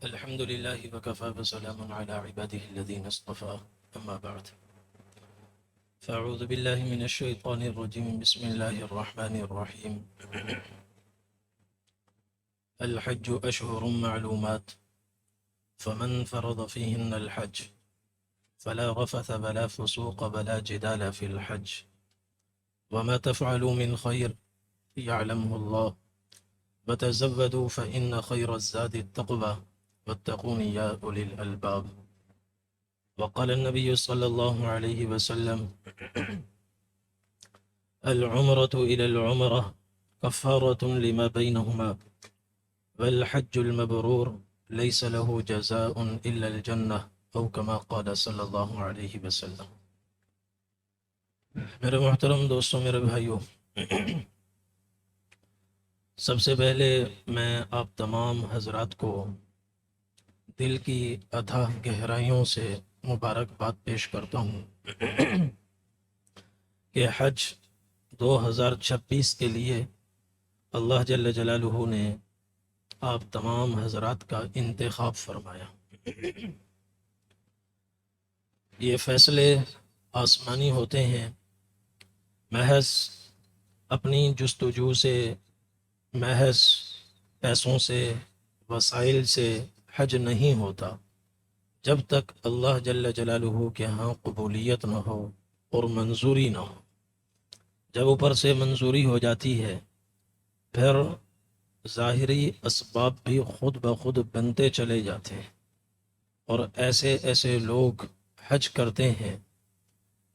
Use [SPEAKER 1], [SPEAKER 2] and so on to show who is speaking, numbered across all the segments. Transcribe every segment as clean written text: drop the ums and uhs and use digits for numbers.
[SPEAKER 1] الحمد لله وكفى وسلام على عباده الذين اصطفى أما بعد فأعوذ بالله من الشيطان الرجيم بسم الله الرحمن الرحيم الحج أشهر معلومات فمن فرض فيهن الحج فلا رفث ولا فسوق ولا جدال في الحج وما تفعلوا من خير يعلمه الله وتزودوا فإن خير الزاد التقوى واتقون يا أولي الألباب وقال النبي صلى الله عليه وسلم العمرة إلى العمرة كفارة لما بينهما والحج المبرور ليس له جزاء إلا الجنة أو كما قال صلی اللہ علیہ وسلم۔ میرے محترم دوستوں، میرے بھائیوں، سب سے پہلے میں آپ تمام حضرات کو دل کی اتھاہ گہرائیوں سے مبارکباد پیش کرتا ہوں کہ حج 2026 کے لیے اللہ جل جلالہ نے آپ تمام حضرات کا انتخاب فرمایا۔ یہ فیصلے آسمانی ہوتے ہیں، محض اپنی جستجو سے، محض پیسوں سے، وسائل سے حج نہیں ہوتا جب تک اللہ جل جلالہ کے ہاں قبولیت نہ ہو اور منظوری نہ ہو۔ جب اوپر سے منظوری ہو جاتی ہے پھر ظاہری اسباب بھی خود بخود بنتے چلے جاتے ہیں، اور ایسے ایسے لوگ حج کرتے ہیں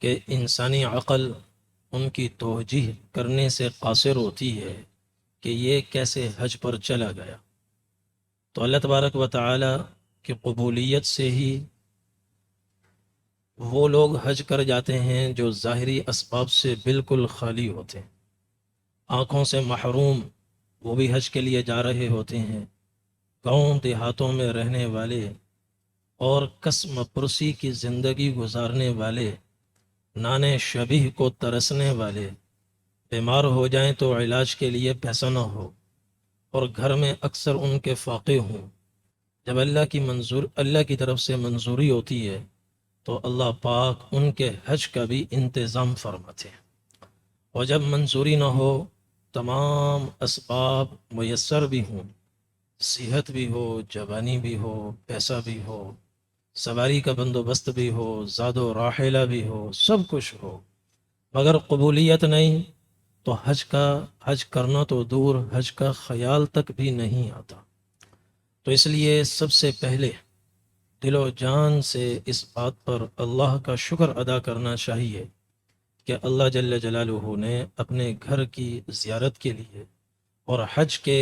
[SPEAKER 1] کہ انسانی عقل ان کی توجیہ کرنے سے قاصر ہوتی ہے کہ یہ کیسے حج پر چلا گیا۔ تو اللہ تبارک و تعالی کی قبولیت سے ہی وہ لوگ حج کر جاتے ہیں جو ظاہری اسباب سے بالکل خالی ہوتے ہیں، آنکھوں سے محروم وہ بھی حج کے لیے جا رہے ہوتے ہیں۔ گاؤں دیہاتوں میں رہنے والے اور قسم پرسی کی زندگی گزارنے والے، نانے شبیہ کو ترسنے والے، بیمار ہو جائیں تو علاج کے لیے پیسہ نہ ہو اور گھر میں اکثر ان کے فاقے ہوں، جب اللہ کی طرف سے منظوری ہوتی ہے تو اللہ پاک ان کے حج کا بھی انتظام فرماتے ہیں، اور جب منظوری نہ ہو، تمام اسباب میسر بھی ہوں، صحت بھی ہو، جوانی بھی ہو، پیسہ بھی ہو، سواری کا بندوبست بھی ہو، زاد و راحلہ بھی ہو، سب کچھ ہو، مگر قبولیت نہیں تو حج کرنا تو دور، حج کا خیال تک بھی نہیں آتا۔ تو اس لیے سب سے پہلے دل و جان سے اس بات پر اللہ کا شکر ادا کرنا چاہیے کہ اللہ جل جلالہ نے اپنے گھر کی زیارت کے لیے اور حج کے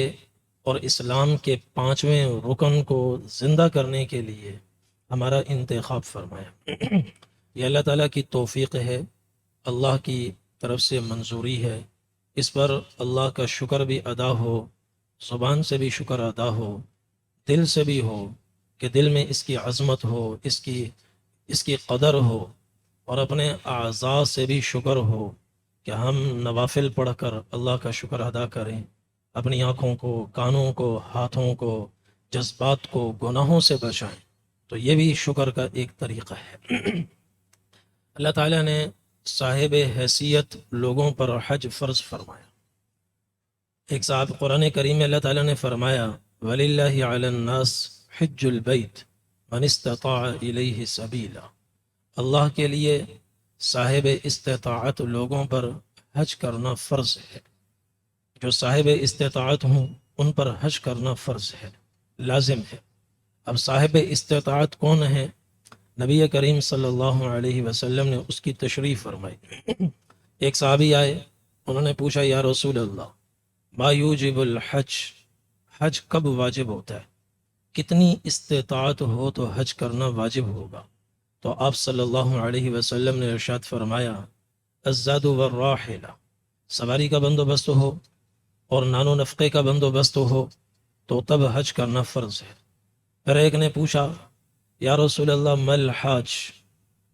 [SPEAKER 1] اور اسلام کے 5ویں رکن کو زندہ کرنے کے لیے ہمارا انتخاب فرمایا۔ یہ اللہ تعالیٰ کی توفیق ہے، اللہ کی طرف سے منظوری ہے، اس پر اللہ کا شکر بھی ادا ہو، زبان سے بھی شکر ادا ہو، دل سے بھی ہو، کہ دل میں اس کی عظمت ہو، اس کی قدر ہو، اور اپنے اعضاء سے بھی شکر ہو کہ ہم نوافل پڑھ کر اللہ کا شکر ادا کریں، اپنی آنکھوں کو، کانوں کو، ہاتھوں کو، جذبات کو گناہوں سے بچائیں۔ تو یہ بھی شکر کا ایک طریقہ ہے۔ اللہ تعالیٰ نے صاحب حیثیت لوگوں پر حج فرض فرمایا۔ ایک صاحب قرآن کریم میں اللہ تعالیٰ نے فرمایا وَلِلَّهِ عَلَى النَّاسِ حِجُّ الْبَيْتِ مَنِ اسْتَطَاعَ إِلَيْهِ سَبِيلًا، اللہ کے لیے صاحب استطاعت لوگوں پر حج کرنا فرض ہے، جو صاحب استطاعت ہوں ان پر حج کرنا فرض ہے، لازم ہے۔ اب صاحب استطاعت کون ہے؟ نبی کریم صلی اللہ علیہ وسلم نے اس کی تشریح فرمائی۔ ایک صحابی آئے، انہوں نے پوچھا یا رسول اللہ ما یوجب الحج، حج کب واجب ہوتا ہے؟ کتنی استطاعت ہو تو حج کرنا واجب ہوگا؟ تو آپ صلی اللہ علیہ وسلم نے ارشاد فرمایا الزاد والراحلہ، سواری کا بندوبست ہو اور نان و نفقے کا بندوبست ہو تو تب حج کرنا فرض ہے۔ پھر ایک نے پوچھا یا رسول اللہ ما الحاج،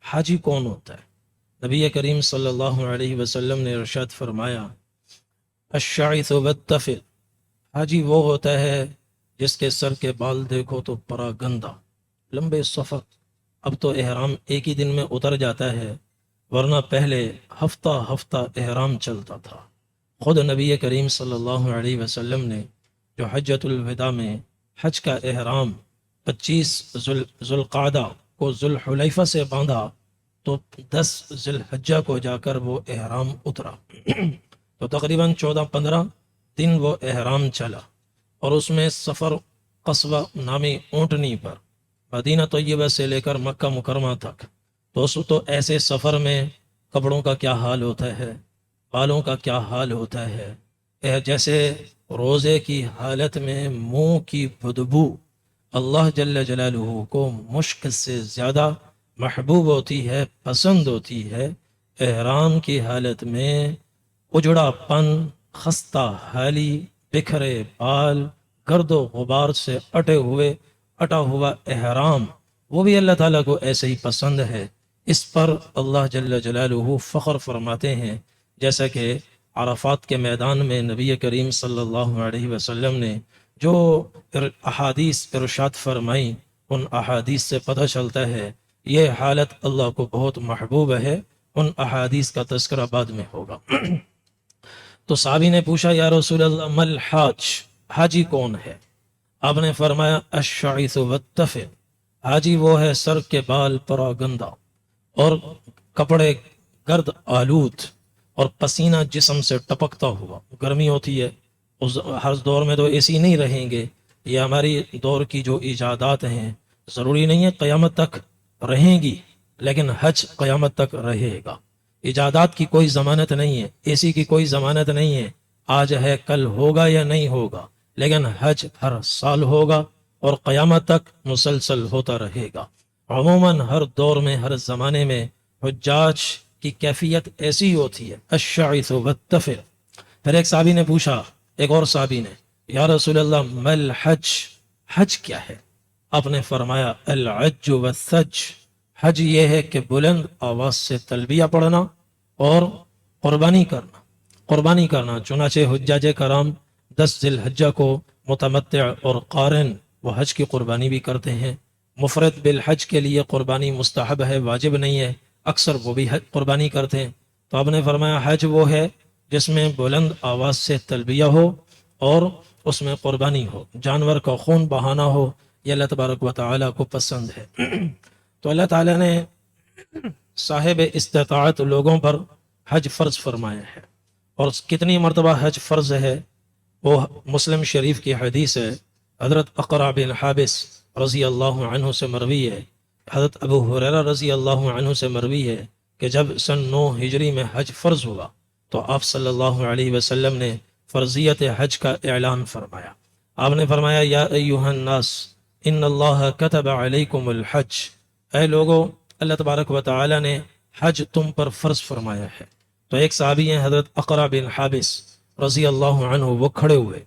[SPEAKER 1] حاجی کون ہوتا ہے؟ نبی کریم صلی اللہ علیہ وسلم نے ارشاد فرمایا الشاعث والتفل، حاجی وہ ہوتا ہے جس کے سر کے بال دیکھو تو پراگندہ، لمبے سفر۔ اب تو احرام ایک ہی دن میں اتر جاتا ہے، ورنہ پہلے ہفتہ ہفتہ احرام چلتا تھا۔ خود نبی کریم صلی اللہ علیہ وسلم نے جو حجۃ الوداع میں حج کا احرام 25 ذوالقعدہ کو ذوالحلیفہ سے باندھا تو 10 ذی الحجہ کو جا کر وہ احرام اترا تو تقریباً 14-15 دن وہ احرام چلا، اور اس میں سفر قصوہ نامی اونٹنی پر مدینہ طیبہ سے لے کر مکہ مکرمہ تک۔ تو ایسے سفر میں کپڑوں کا کیا حال ہوتا ہے، بالوں کا کیا حال ہوتا ہے، جیسے روزے کی حالت میں منہ کی بدبو اللہ جل جلالہ کو مشک سے زیادہ محبوب ہوتی ہے، پسند ہوتی ہے، احرام کی حالت میں اجڑا پن، خستہ حالی، بکھرے بال، گرد و غبار سے اٹا ہوا احرام، وہ بھی اللہ تعالیٰ کو ایسے ہی پسند ہے۔ اس پر اللہ جل جلالہ فخر فرماتے ہیں، جیسا کہ عرفات کے میدان میں نبی کریم صلی اللہ علیہ وسلم نے جو احادیث ارشاد فرمائی، ان احادیث سے پتہ چلتا ہے یہ حالت اللہ کو بہت محبوب ہے۔ ان احادیث کا تذکرہ بعد میں ہوگا۔ تو صحابی نے پوچھا یا رسول اللہ مل حاج، حاجی کون ہے؟ آپ نے فرمایا الشعیث والتفل، حاجی وہ ہے سر کے بال پراگندہ اور کپڑے گرد آلود اور پسینہ جسم سے ٹپکتا ہوا۔ گرمی ہوتی ہے، ہر دور میں تو اے سی نہیں رہیں گے، یہ ہماری دور کی جو ایجادات ہیں، ضروری نہیں ہے قیامت تک رہیں گی، لیکن حج قیامت تک رہے گا۔ ایجادات کی کوئی ضمانت نہیں ہے، اے سی کی کوئی ضمانت نہیں ہے، آج ہے کل ہوگا یا نہیں ہوگا، لیکن حج ہر سال ہوگا اور قیامت تک مسلسل ہوتا رہے گا۔ عموماً ہر دور میں، ہر زمانے میں حجاج کی کیفیت ایسی ہوتی ہے، الشعث والتفل۔ پھر ایک صحابی نے پوچھا، ایک اور صحابی نے، یا رسول اللہ مل حج، حج کیا ہے؟ آپ نے فرمایا العج والثج، حج یہ ہے کہ بلند آواز سے تلبیہ پڑھنا اور قربانی کرنا۔ چنانچہ حجاج کرام 10 ذی الحجہ کو متمتع اور قارن وہ حج کی قربانی بھی کرتے ہیں۔ مفرد بالحج کے لیے قربانی مستحب ہے، واجب نہیں ہے، اکثر وہ بھی قربانی کرتے ہیں۔ تو آپ نے فرمایا حج وہ ہے جس میں بلند آواز سے تلبیہ ہو اور اس میں قربانی ہو، جانور کا خون بہانا ہو، یہ اللہ تبارک و تعالیٰ کو پسند ہے۔ تو اللہ تعالیٰ نے صاحب استطاعت لوگوں پر حج فرض فرمایا ہے، اور کتنی مرتبہ حج فرض ہے وہ مسلم شریف کی حدیث ہے۔ حضرت اقرع بن حابس رضی اللہ عنہ سے مروی ہے، حضرت ابو ہریرہ رضی اللہ عنہ سے مروی ہے کہ جب سن 9 ہجری میں حج فرض ہوا تو آپ صلی اللہ علیہ وسلم نے فرضیت حج کا اعلان فرمایا۔ آپ نے فرمایا یا ایہا الناس ان اللہ کتب علیکم الحج، اے لوگو اللہ تبارک و تعالی نے حج تم پر فرض فرمایا ہے۔ تو ایک صحابی ہیں حضرت اقرع بن حابس رضی اللہ عنہ، وہ کھڑے ہوئے،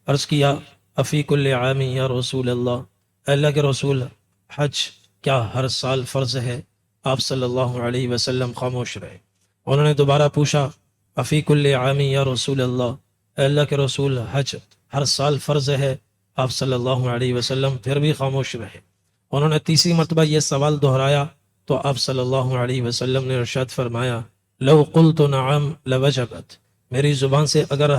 [SPEAKER 1] عرض کیا افی کل عام یا رسول اللہ، اللہ کے رسول حج کیا ہر سال فرض ہے؟ آپ صلی اللہ علیہ وسلم خاموش رہے۔ انہوں نے دوبارہ پوچھا افی کل عام یا رسول اللہ، اللہ کے رسول حج ہر سال فرض ہے؟ آپ صلی اللہ علیہ وسلم پھر بھی خاموش رہے۔ انہوں نے تیسری مرتبہ یہ سوال دہرایا تو آپ صلی اللہ علیہ وسلم نے ارشاد فرمایا لو قلت نعم لوجبت، میری زبان سے اگر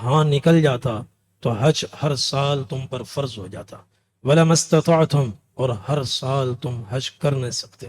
[SPEAKER 1] ہاں نکل جاتا تو حج ہر سال تم پر فرض ہو جاتا، وَلَمَا اسْتَطَعْتُمْ، اور ہر سال تم حج کر نہیں سکتے۔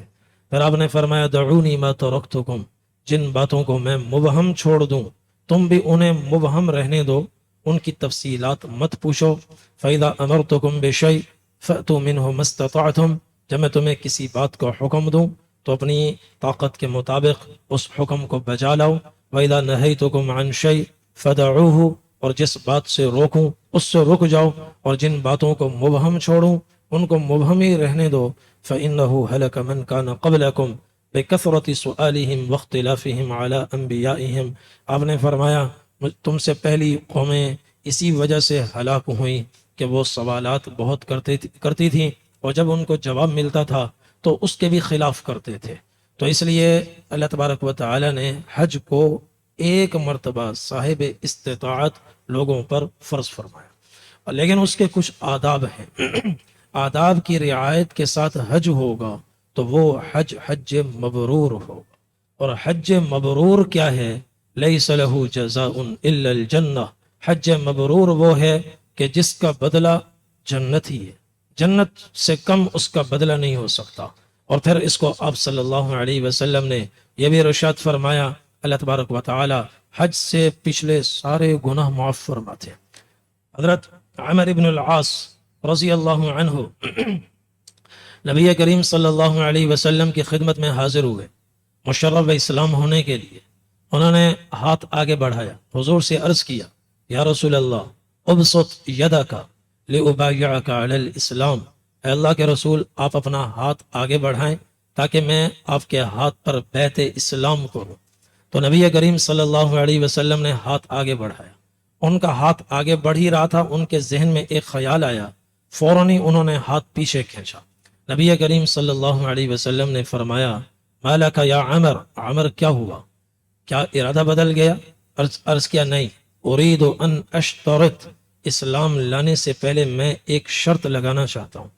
[SPEAKER 1] پھر آپ نے فرمایا دعونی ما ترکتکم، جن باتوں کو میں مبہم چھوڑ دوں تم بھی انہیں مبہم رہنے دو، ان کی تفصیلات مت پوچھو۔ فَإِذَا أَمَرْتُكُمْ بِشَيْءٍ فَأْتُوا مِنْهُ مَا اسْتَطَعْتُمْ، جب میں تمہیں کسی بات کو حکم دوں تو اپنی طاقت کے مطابق اس حکم کو بجا لاؤ۔ وَإِذَا نَهَيْتُكُمْ عَنْ شَيْءٍ فَدَعُوهُ، اور جس بات سے روکوں اس سے رک جاؤ، اور جن باتوں کو مبہم چھوڑوں ان کو مبہم ہی رہنے دو۔ فَإِنَّهُ هَلَكَ مَنْ كَانَ قَبْلَكُمْ بِكَثْرَةِ سُؤَالِهِمْ وَاخْتِلَافِهِمْ عَلَىٰ أَنْبِيَائِهِمْ، آپ نے فرمایا تم سے پہلی قومیں اسی وجہ سے ہلاک ہوئیں کہ وہ سوالات بہت کرتی تھیں، اور جب ان کو جواب ملتا تھا تو اس کے بھی خلاف کرتے تھے۔ تو اس لیے اللہ تبارک و تعالی نے حج کو ایک مرتبہ صاحب استطاعت لوگوں پر فرض فرمایا۔ لیکن اس کے کچھ آداب ہیں آداب کی رعایت کے ساتھ حج ہوگا تو وہ حج مبرور ہوگا. اور حج مبرور کیا ہے؟ لیس لہ جزاء الا الجنہ. حج مبرور وہ ہے کہ جس کا بدلہ جنت ہی ہے، جنت سے کم اس کا بدلہ نہیں ہو سکتا. اور پھر اس کو آپ صلی اللہ علیہ وسلم نے یہ بھی ارشاد فرمایا، اللہ تبارک و تعالی حج سے پچھلے سارے گناہ معاف فرماتے ہیں. حضرت عمر ابن العاص رضی اللہ عنہ نبی کریم صلی اللہ علیہ وسلم کی خدمت میں حاضر ہوئے مشرف اسلام ہونے کے لیے. انہوں نے ہاتھ آگے بڑھایا، حضور سے عرض کیا، یا رسول اللہ ابسط یدک لأبایعک علی الاسلام. اے اللہ کے رسول، آپ اپنا ہاتھ آگے بڑھائیں تاکہ میں آپ کے ہاتھ پر بیعت اسلام کروں. تو نبی کریم صلی اللہ علیہ وسلم نے ہاتھ آگے بڑھایا. ان کا ہاتھ آگے بڑھ ہی رہا تھا، ان کے ذہن میں ایک خیال آیا، فوراً ہی انہوں نے ہاتھ پیچھے کھینچا. نبی کریم صلی اللہ علیہ وسلم نے فرمایا، مالک یا عمر، عمر کیا ہوا؟ کیا ارادہ بدل گیا؟ عرض کیا، نہیں، اريد ان اشترط، اسلام لانے سے پہلے میں ایک شرط لگانا چاہتا ہوں.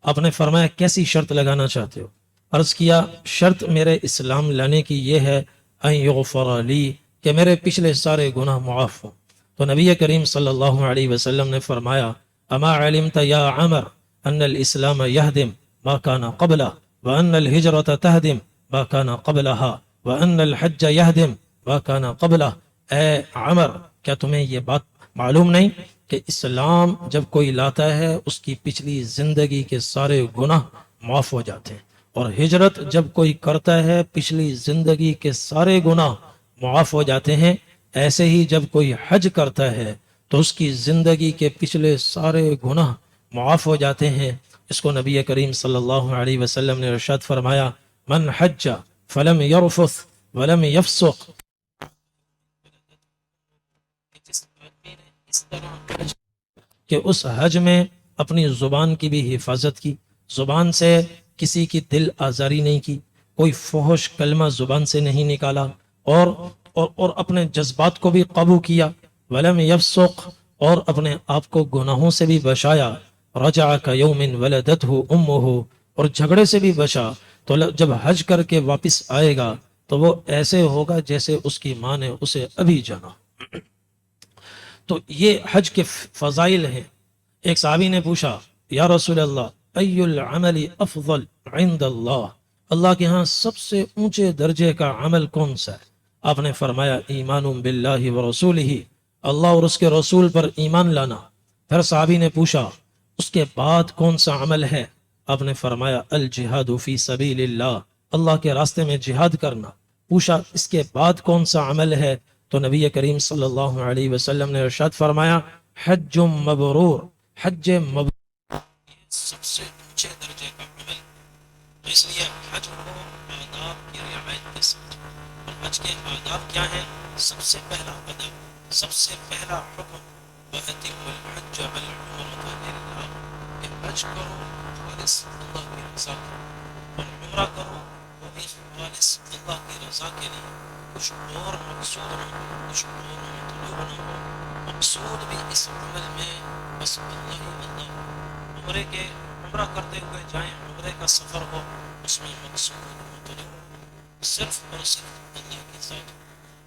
[SPEAKER 1] آپ نے فرمایا، کیسی شرط لگانا چاہتے ہو؟ عرض کیا، شرط میرے اسلام لانے کی یہ ہے ان یغفر لی، کہ میرے پچھلے سارے گناہ معاف ہوں. تو نبی کریم صلی اللہ علیہ وسلم نے فرمایا، اما علمت یا عمر ان الاسلام یہدم ما کان قبلہ وان الہجرۃ تہدم ما کان قبلہا وان الحج یہدم ما کان قبلہ. اے عمر، کیا تمہیں یہ بات معلوم نہیں کہ اسلام جب کوئی لاتا ہے اس کی پچھلی زندگی کے سارے گناہ معاف ہو جاتے ہیں، اور ہجرت جب کوئی کرتا ہے پچھلی زندگی کے سارے گناہ معاف ہو جاتے ہیں. ایسے ہی جب کوئی حج کرتا ہے تو اس کی زندگی کے پچھلے سارے گناہ معاف ہو جاتے ہیں. اس کو نبی کریم صلی اللہ علیہ وسلم نے ارشاد فرمایا، من حج فلم یرفث ولم یفسق. کہ اس حج میں اپنی زبان کی بھی حفاظت کی، زبان سے کسی کی دل آزاری نہیں کی، کوئی فحش کلمہ زبان سے نہیں نکالا، اور اپنے جذبات کو بھی قابو کیا. ولم یفسق، اور اپنے آپ کو گناہوں سے بھی بچایا. رجع کیوم ولدتہ امہ، اور جھگڑے سے بھی بچا. تو جب حج کر کے واپس آئے گا تو وہ ایسے ہوگا جیسے اس کی ماں نے اسے ابھی جانا. تو یہ حج کے فضائل ہیں. ایک صحابی نے پوچھا، یا رسول اللہ ای العمل افضل عند اللہ، اللہ کے ہاں سب سے اونچے درجے کا عمل کون سا ہے؟ آپ نے فرمایا، ایمان باللہ ورسولہ، اللہ اور اس کے رسول پر ایمان لانا. پھر صحابی نے پوچھا، اس کے بعد کون سا عمل ہے؟ آپ نے فرمایا، الجہاد فی سبیل اللہ، اللہ کے راستے میں جہاد کرنا. پوچھا، اس کے بعد کون سا عمل ہے؟ تو نبی کریم صلی اللہ علیہ وسلم نے ارشاد فرمایا، حج مبرور، حج مبرور سب سے اونچے درجے کا عمل. اس لیے حج کو آداب کی رعایت کے ساتھ. اور حج کے آداب کیا ہیں؟ سب سے پہلا ادب، سب سے پہلا حکم، وَأَتِمُّ الْحَجَّ وَالْعُمْرَةَ لِلَّهِ، کہ حج کرو خالص اللہ کی رضا کے لیے، اور عمرہ کرو وہ بھی خالص اللہ کی رضا کے لیے. کچھ اور مقصود نہ ہو، کچھ اور مطلوب نہ ہو. مقصود بھی اس عمل میں بس اللہ ہی اللہ. عمرہ کرتے ہوئے جائیں، عمرے کا سفر ہو، اس میں مقصود مطلوب صرف اور صرف اللہ کی ذات،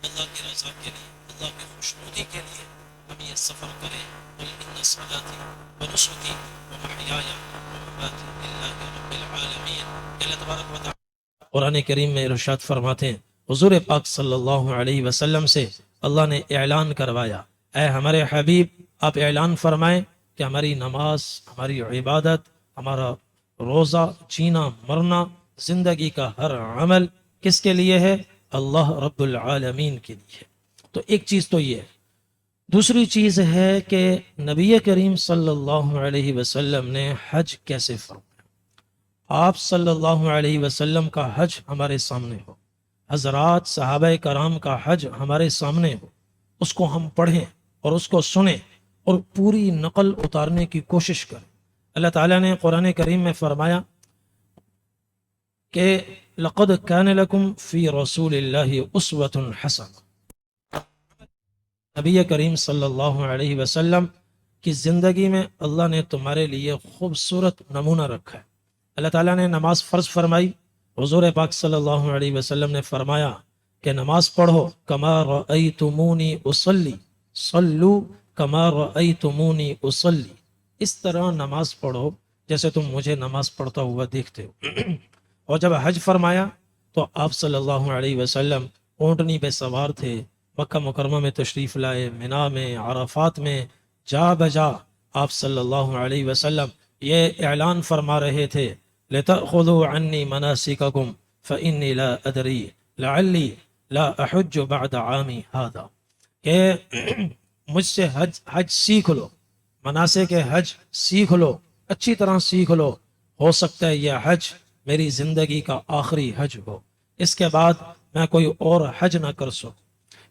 [SPEAKER 1] اللہ کی رضا کے لیے، اللہ کی خوشنودی کے لیے ہم یہ سفر کریں. قل ان صلاتي ونسكي ومحياي ومماتي لله رب العالمین. اللہ تبارک و تعالی قرآن کریم میں ارشاد فرماتے ہیں، حضور پاک صلی اللہ علیہ وسلم سے اللہ نے اعلان کروایا، اے ہمارے حبیب، آپ اعلان فرمائیں کہ ہماری نماز، ہماری عبادت، ہمارا روزہ، جینا مرنا، زندگی کا ہر عمل کس کے لیے ہے؟ اللہ رب العالمین کے لیے. تو ایک چیز تو یہ ہے. دوسری چیز ہے کہ نبی کریم صلی اللہ علیہ وسلم نے حج کیسے فرمایا. آپ صلی اللہ علیہ وسلم کا حج ہمارے سامنے ہو، حضرات صحابہ کرام کا حج ہمارے سامنے ہو، اس کو ہم پڑھیں اور اس کو سنیں اور پوری نقل اتارنے کی کوشش کریں. اللہ تعالیٰ نے قرآن کریم میں فرمایا کہ لقد کان لکم فی رسول اللہ اسوۃ حسنہ. نبی کریم صلی اللہ علیہ وسلم کہ زندگی میں اللہ نے تمہارے لیے خوبصورت نمونہ رکھا ہے۔ اللہ تعالیٰ نے نماز فرض فرمائی، حضور پاک صلی اللہ علیہ وسلم نے فرمایا کہ نماز پڑھو کما رأیتمونی اصلی، صلو کما رأیتمونی اصلی، اس طرح نماز پڑھو جیسے تم مجھے نماز پڑھتا ہوا دیکھتے ہو۔ اور جب حج فرمایا تو آپ صلی اللہ علیہ وسلم اونٹنی پہ سوار تھے، مکہ مکرمہ میں تشریف لائے، منا میں، عرفات میں جا بجا آپ صلی اللہ علیہ وسلم یہ اعلان فرما رہے تھے لِتَأْخُذُوا عَنِّي مَنَاسِكَكُمْ فَإِنِّي لَا أَدْرِي لَعَلِّي لَا أَحُجُّ بَعْدَ عَامِي هَذَا، کہ مجھ سے حج سیکھ لو، مناسک حج سیکھ لو، اچھی طرح سیکھ لو، ہو سکتا ہے یہ حج میری زندگی کا آخری حج ہو، اس کے بعد میں کوئی اور حج نہ کر سکوں۔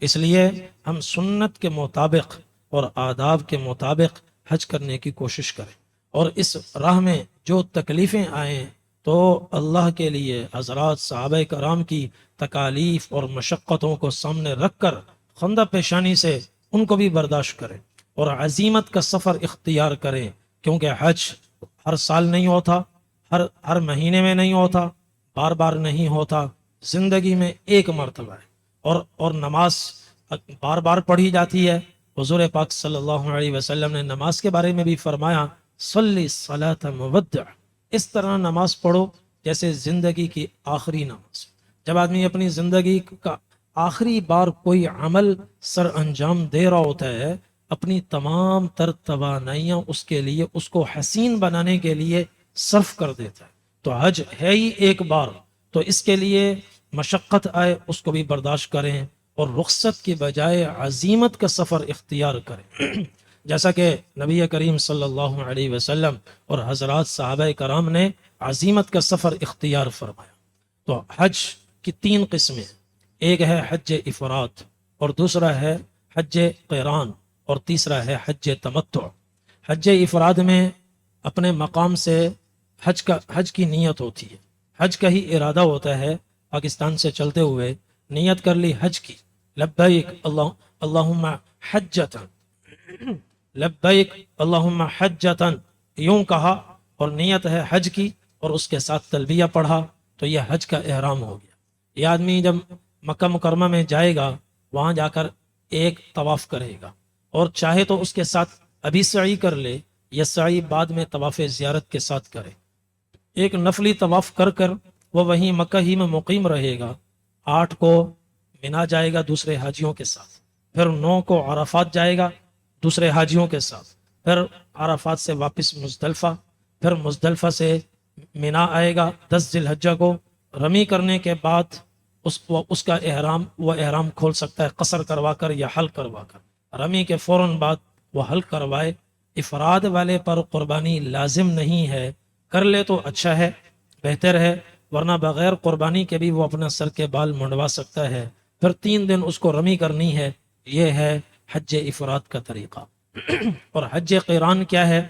[SPEAKER 1] اس لیے ہم سنت کے مطابق اور آداب کے مطابق حج کرنے کی کوشش کریں، اور اس راہ میں جو تکلیفیں آئیں تو اللہ کے لیے حضرات صحابہ کرام کی تکالیف اور مشقتوں کو سامنے رکھ کر خندہ پیشانی سے ان کو بھی برداشت کریں اور عزیمت کا سفر اختیار کریں، کیونکہ حج ہر سال نہیں ہوتا، ہر مہینے میں نہیں ہوتا، بار بار نہیں ہوتا، زندگی میں ایک مرتبہ ہے، اور نماز بار بار پڑھی جاتی ہے۔ حضور پاک صلی اللہ علیہ وسلم نے نماز کے بارے میں بھی فرمایا صلی صلاۃ مودع، اس طرح نماز پڑھو جیسے زندگی کی آخری نماز۔ جب آدمی اپنی زندگی کا آخری بار کوئی عمل سر انجام دے رہا ہوتا ہے، اپنی تمام تر توانائیاں اس کے لیے، اس کو حسین بنانے کے لیے صرف کر دیتا ہے۔ تو حج ہے ہی ایک بار، تو اس کے لیے مشقت آئے اس کو بھی برداشت کریں اور رخصت کی بجائے عزیمت کا سفر اختیار کریں، جیسا کہ نبی کریم صلی اللہ علیہ وسلم اور حضرات صحابہ کرام نے عزیمت کا سفر اختیار فرمایا۔ تو حج کی 3 قسمیں، ایک ہے حج افراد، اور دوسرا ہے حج قران، اور تیسرا ہے حج تمتع۔ حج افراد میں اپنے مقام سے حج کی نیت ہوتی ہے، حج کا ہی ارادہ ہوتا ہے، پاکستان سے چلتے ہوئے نیت کر لی حج کی، لبیک اللہم حجتا، لبیک اللہم حجتا، یوں کہا اور نیت ہے حج کی، اور اس کے ساتھ تلبیہ پڑھا، تو یہ حج کا احرام ہو گیا۔ یہ آدمی جب مکہ مکرمہ میں جائے گا، وہاں جا کر ایک طواف کرے گا، اور چاہے تو اس کے ساتھ ابھی سعی کر لے، یا سعی بعد میں طواف زیارت کے ساتھ کرے۔ ایک نفلی طواف کر کر وہ وہیں مکہ ہی میں مقیم رہے گا، 8 کو منا جائے گا دوسرے حاجیوں کے ساتھ، پھر 9 کو عرفات جائے گا دوسرے حاجیوں کے ساتھ، پھر عرفات سے واپس مزدلفہ، پھر مزدلفہ سے منا آئے گا 10 ذی الحجہ کو۔ رمی کرنے کے بعد اس کا وہ احرام کھول سکتا ہے قصر کروا کر یا حل کروا کر، رمی کے فوراً بعد وہ حل کروائے۔ افراد والے پر قربانی لازم نہیں ہے، کر لے تو اچھا ہے، بہتر ہے، ورنہ بغیر قربانی کے بھی وہ اپنا سر کے بال منڈوا سکتا ہے، پھر 3 دن اس کو رمی کرنی ہے۔ یہ ہے حج افراد کا طریقہ۔ اور حج قران کیا ہے؟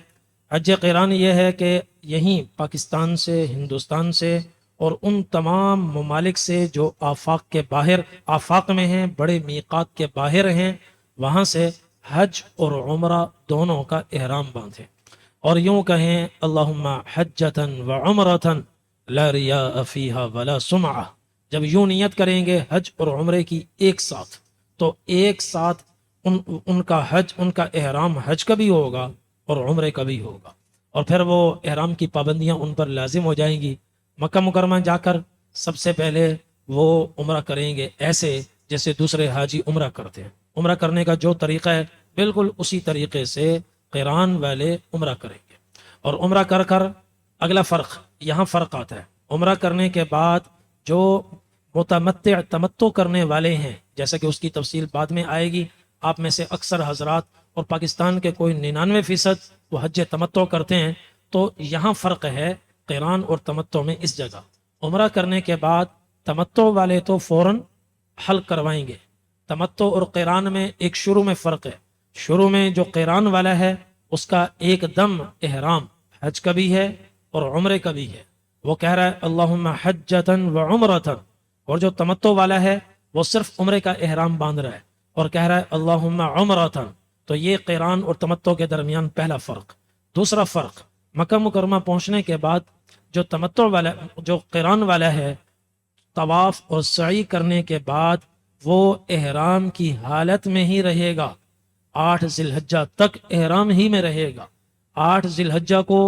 [SPEAKER 1] حج قران یہ ہے کہ یہیں پاکستان سے، ہندوستان سے اور ان تمام ممالک سے جو آفاق کے باہر، آفاق میں ہیں، بڑے میقات کے باہر ہیں، وہاں سے حج اور عمرہ دونوں کا احرام باندھیں، اور یوں کہیں اللہم حجتا وعمرتا لا ریاء فیہا ولا سمعہ۔ جب یوں نیت کریں گے حج اور عمرے کی ایک ساتھ، تو ایک ساتھ ان کا حج، ان کا احرام حج کا بھی ہوگا اور عمرے کا بھی ہوگا، اور پھر وہ احرام کی پابندیاں ان پر لازم ہو جائیں گی۔ مکہ مکرمہ جا کر سب سے پہلے وہ عمرہ کریں گے ایسے جیسے دوسرے حاجی عمرہ کرتے ہیں، عمرہ کرنے کا جو طریقہ ہے بالکل اسی طریقے سے قران والے عمرہ کریں گے۔ اور عمرہ کر کر اگلا فرق، یہاں فرق آتا ہے، عمرہ کرنے کے بعد جو تمتع کرنے والے ہیں، جیسا کہ اس کی تفصیل بعد میں آئے گی، آپ میں سے اکثر حضرات اور پاکستان کے کوئی 99% وہ حج تمتع کرتے ہیں، تو یہاں فرق ہے قران اور تمتع میں۔ اس جگہ عمرہ کرنے کے بعد تمتع والے تو فوراً حل کروائیں گے، تمتع اور قران میں ایک شروع میں فرق ہے۔ شروع میں جو قران والا ہے اس کا ایک دم احرام حج کا بھی ہے اور عمرے کا بھی ہے، وہ کہہ رہا ہے اللہم حجتا وعمرتا، اور جو تمتع والا ہے وہ صرف عمرے کا احرام باندھ رہا ہے اور کہہ رہا ہے اللہم عمرتا، تو یہ قران اور تمتع کے درمیان پہلا فرق۔ دوسرا فرق، مکہ مکرمہ پہنچنے کے بعد جو تمتع والا، جو قران والا ہے، طواف اور سعی کرنے کے بعد وہ احرام کی حالت میں ہی رہے گا، 8 ذی الحجہ تک احرام ہی میں رہے گا۔ 8 ذی الحجہ کو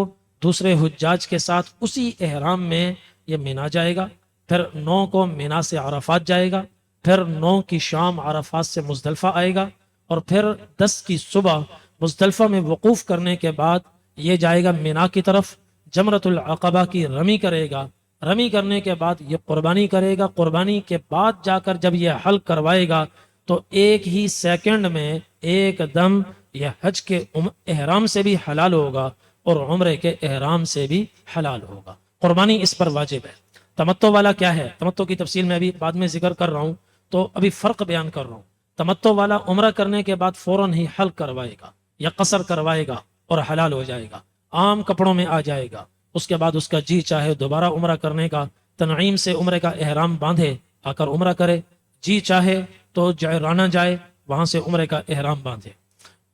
[SPEAKER 1] دوسرے حجاج کے ساتھ اسی احرام میں یہ مینا جائے گا، پھر 9 کو مینا سے عرفات جائے گا، پھر 9 کی شام عرفات سے مزدلفہ آئے گا، اور پھر 10 کی صبح مزدلفہ میں وقوف کرنے کے بعد یہ جائے گا مینا کی طرف، جمرۃ العقبہ کی رمی کرے گا، رمی کرنے کے بعد یہ قربانی کرے گا، قربانی کے بعد جا کر جب یہ حلق کروائے گا تو ایک ہی سیکنڈ میں ایک دم یہ حج کے احرام سے بھی حلال ہوگا اور عمرے کے احرام سے بھی حلال ہوگا۔ قربانی اس پر واجب ہے۔ تمتع والا کیا ہے؟ تمتع کی تفصیل میں ابھی بعد میں ذکر کر رہا ہوں، تو ابھی فرق بیان کر رہا ہوں۔ تمتع والا عمرہ کرنے کے بعد فوراً ہی حلق کروائے گا یا قصر کروائے گا اور حلال ہو جائے گا، عام کپڑوں میں آ جائے گا۔ اس کے بعد اس کا جی چاہے دوبارہ عمرہ کرنے کا، تنعیم سے عمرے کا احرام باندھے آ کر عمرہ کرے، جی چاہے تو جعرانہ جائے وہاں سے عمرے کا احرام باندھے،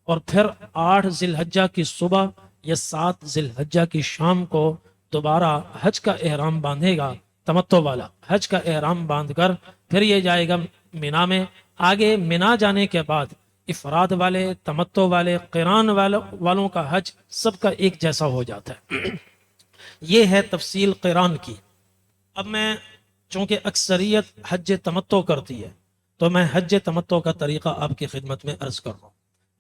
[SPEAKER 1] اور پھر 8 ذی الحجہ کی صبح یا 7 ذی الحجہ کی شام کو دوبارہ حج کا احرام باندھے گا۔ تمتع والا حج کا احرام باندھ کر پھر یہ جائے گا مینا میں۔ آگے مینا جانے کے بعد افراد والے، تمتع والے، قران والوں کا حج سب کا ایک جیسا ہو جاتا ہے۔ یہ ہے تفصیل قران کی۔ اب میں چونکہ اکثریت حج تمتع کرتی ہے تو میں حج تمتع کا طریقہ آپ کی خدمت میں عرض کر رہا ہوں۔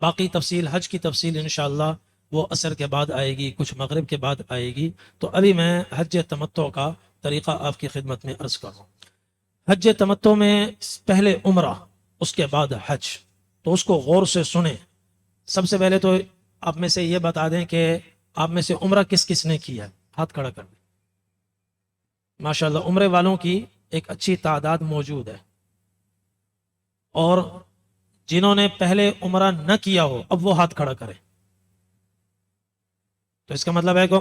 [SPEAKER 1] باقی تفصیل، حج کی تفصیل انشاءاللہ وہ عصر کے بعد آئے گی، کچھ مغرب کے بعد آئے گی، تو ابھی میں حج تمتع کا طریقہ آپ کی خدمت میں عرض کر رہا ہوں۔ حج تمتع میں پہلے عمرہ، اس کے بعد حج، تو اس کو غور سے سنیں۔ سب سے پہلے تو آپ میں سے یہ بتا دیں کہ آپ میں سے عمرہ کس کس نے کیا ہے؟ ہاتھ کھڑا کر دیں۔ ماشاءاللہ عمرے والوں کی ایک اچھی تعداد موجود ہے، اور جنہوں نے پہلے عمرہ نہ کیا ہو اب وہ ہاتھ کھڑا کریں۔ تو اس کا مطلب ہے کہ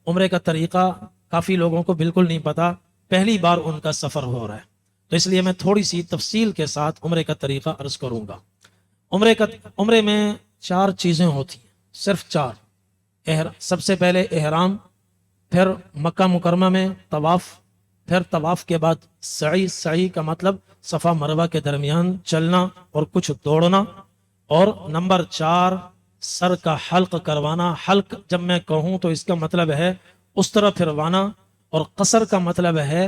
[SPEAKER 1] عمرے کا طریقہ کافی لوگوں کو بالکل نہیں پتا، پہلی بار ان کا سفر ہو رہا ہے، تو اس لیے میں تھوڑی سی تفصیل کے ساتھ عمرے کا طریقہ عرض کروں گا۔ عمرے میں 4 چیزیں ہوتی ہیں، صرف 4۔ سب سے پہلے احرام، پھر مکہ مکرمہ میں طواف، پھر طواف کے بعد سعی، سعی کا مطلب صفا مروہ کے درمیان چلنا اور کچھ دوڑنا، اور نمبر 4 سر کا حلق کروانا۔ حلق جب میں کہوں تو اس کا مطلب ہے اس طرح پھروانا، اور قصر کا مطلب ہے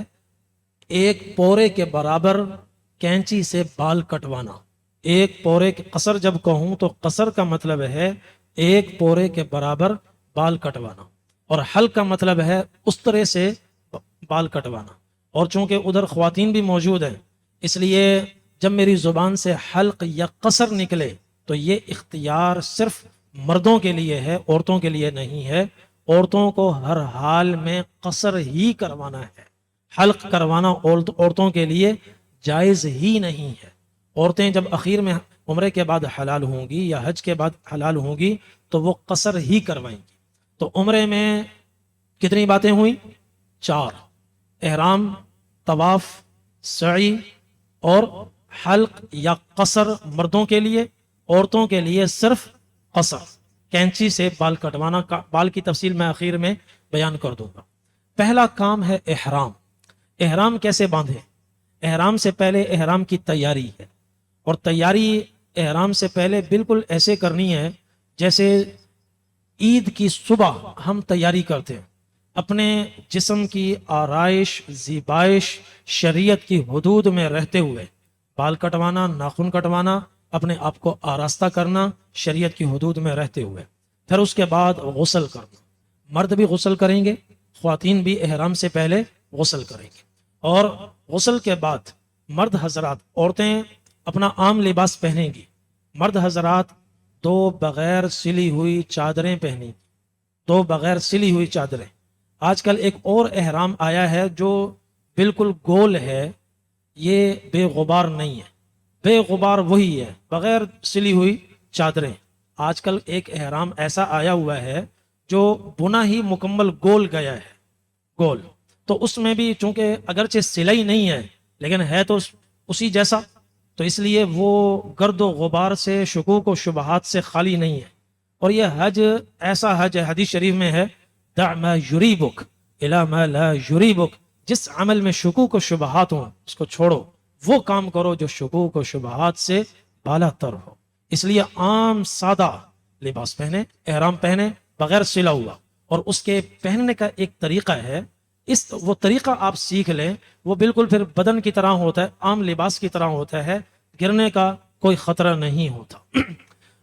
[SPEAKER 1] ایک پورے کے برابر کینچی سے بال کٹوانا۔ ایک پورے کے قصر جب کہوں تو قصر کا مطلب ہے ایک پورے کے برابر بال کٹوانا، اور حلق کا مطلب ہے اس طرح سے بال کٹوانا۔ اور چونکہ ادھر خواتین بھی موجود ہیں اس لیے جب میری زبان سے حلق یا قصر نکلے تو یہ اختیار صرف مردوں کے لیے ہے، عورتوں کے لیے نہیں ہے۔ عورتوں کو ہر حال میں قصر ہی کروانا ہے، حلق کروانا عورتوں کے لیے جائز ہی نہیں ہے۔ عورتیں جب اخیر میں عمرے کے بعد حلال ہوں گی یا حج کے بعد حلال ہوں گی تو وہ قصر ہی کروائیں گی۔ تو عمرے میں کتنی باتیں ہوئیں؟ 4: احرام، طواف، سعی اور حلق یا قصر مردوں کے لیے، عورتوں کے لیے صرف قصر، کینچی سے بال کٹوانا۔ بال کی تفصیل میں اخیر میں بیان کر دوں گا۔ پہلا کام ہے احرام۔ احرام کیسے باندھیں؟ احرام سے پہلے احرام کی تیاری ہے، اور تیاری احرام سے پہلے بالکل ایسے کرنی ہے جیسے عید کی صبح ہم تیاری کرتے ہیں، اپنے جسم کی آرائش، زیبائش، شریعت کی حدود میں رہتے ہوئے بال کٹوانا، ناخن کٹوانا، اپنے آپ کو آراستہ کرنا شریعت کی حدود میں رہتے ہوئے۔ پھر اس کے بعد غسل کرنا۔ مرد بھی غسل کریں گے، خواتین بھی احرام سے پہلے غسل کریں گے، اور غسل کے بعد مرد حضرات، عورتیں اپنا عام لباس پہنیں گی، مرد حضرات 2 بغیر سلی ہوئی چادریں پہنیں گی، 2 بغیر سلی ہوئی چادریں۔ آج کل ایک اور احرام آیا ہے جو بالکل گول ہے، یہ بے غبار نہیں ہے، بے غبار وہی ہے، بغیر سلی ہوئی چادریں۔ آج کل ایک احرام ایسا آیا ہوا ہے جو بنا ہی مکمل گول گیا ہے، گول، تو اس میں بھی چونکہ اگرچہ سلائی نہیں ہے لیکن ہے تو اسی جیسا، تو اس لیے وہ گرد و غبار سے، شکوک و شبہات سے خالی نہیں ہے. اور یہ حج ایسا حج ہے، حدیث شریف میں ہے دع ما یریبک الی ما لا یریبک، جس عمل میں شکوک و شبہات ہوں اس کو چھوڑو، وہ کام کرو جو شکوک و شبہات سے بالا تر ہو. اس لیے عام سادہ لباس پہنے، احرام پہنے بغیر سلا ہوا، اور اس کے پہننے کا ایک طریقہ ہے، وہ طریقہ آپ سیکھ لیں، وہ بالکل پھر بدن کی طرح ہوتا ہے، عام لباس کی طرح ہوتا ہے، گرنے کا کوئی خطرہ نہیں ہوتا.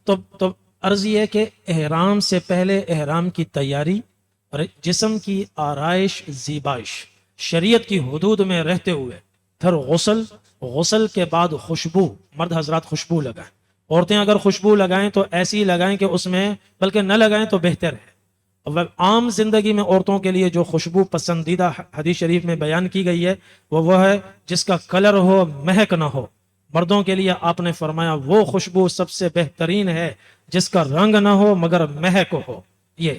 [SPEAKER 1] تو عرض یہ ہے کہ احرام سے پہلے احرام کی تیاری اور جسم کی آرائش زیبائش شریعت کی حدود میں رہتے ہوئے، پھر غسل کے بعد خوشبو، مرد حضرات خوشبو لگائیں. عورتیں اگر خوشبو لگائیں تو ایسی لگائیں کہ اس میں، بلکہ نہ لگائیں تو بہتر ہے. عام زندگی میں عورتوں کے لیے جو خوشبو پسندیدہ حدیث شریف میں بیان کی گئی ہے وہ ہے جس کا کلر ہو، مہک نہ ہو. مردوں کے لیے آپ نے فرمایا وہ خوشبو سب سے بہترین ہے جس کا رنگ نہ ہو مگر مہک ہو. یہ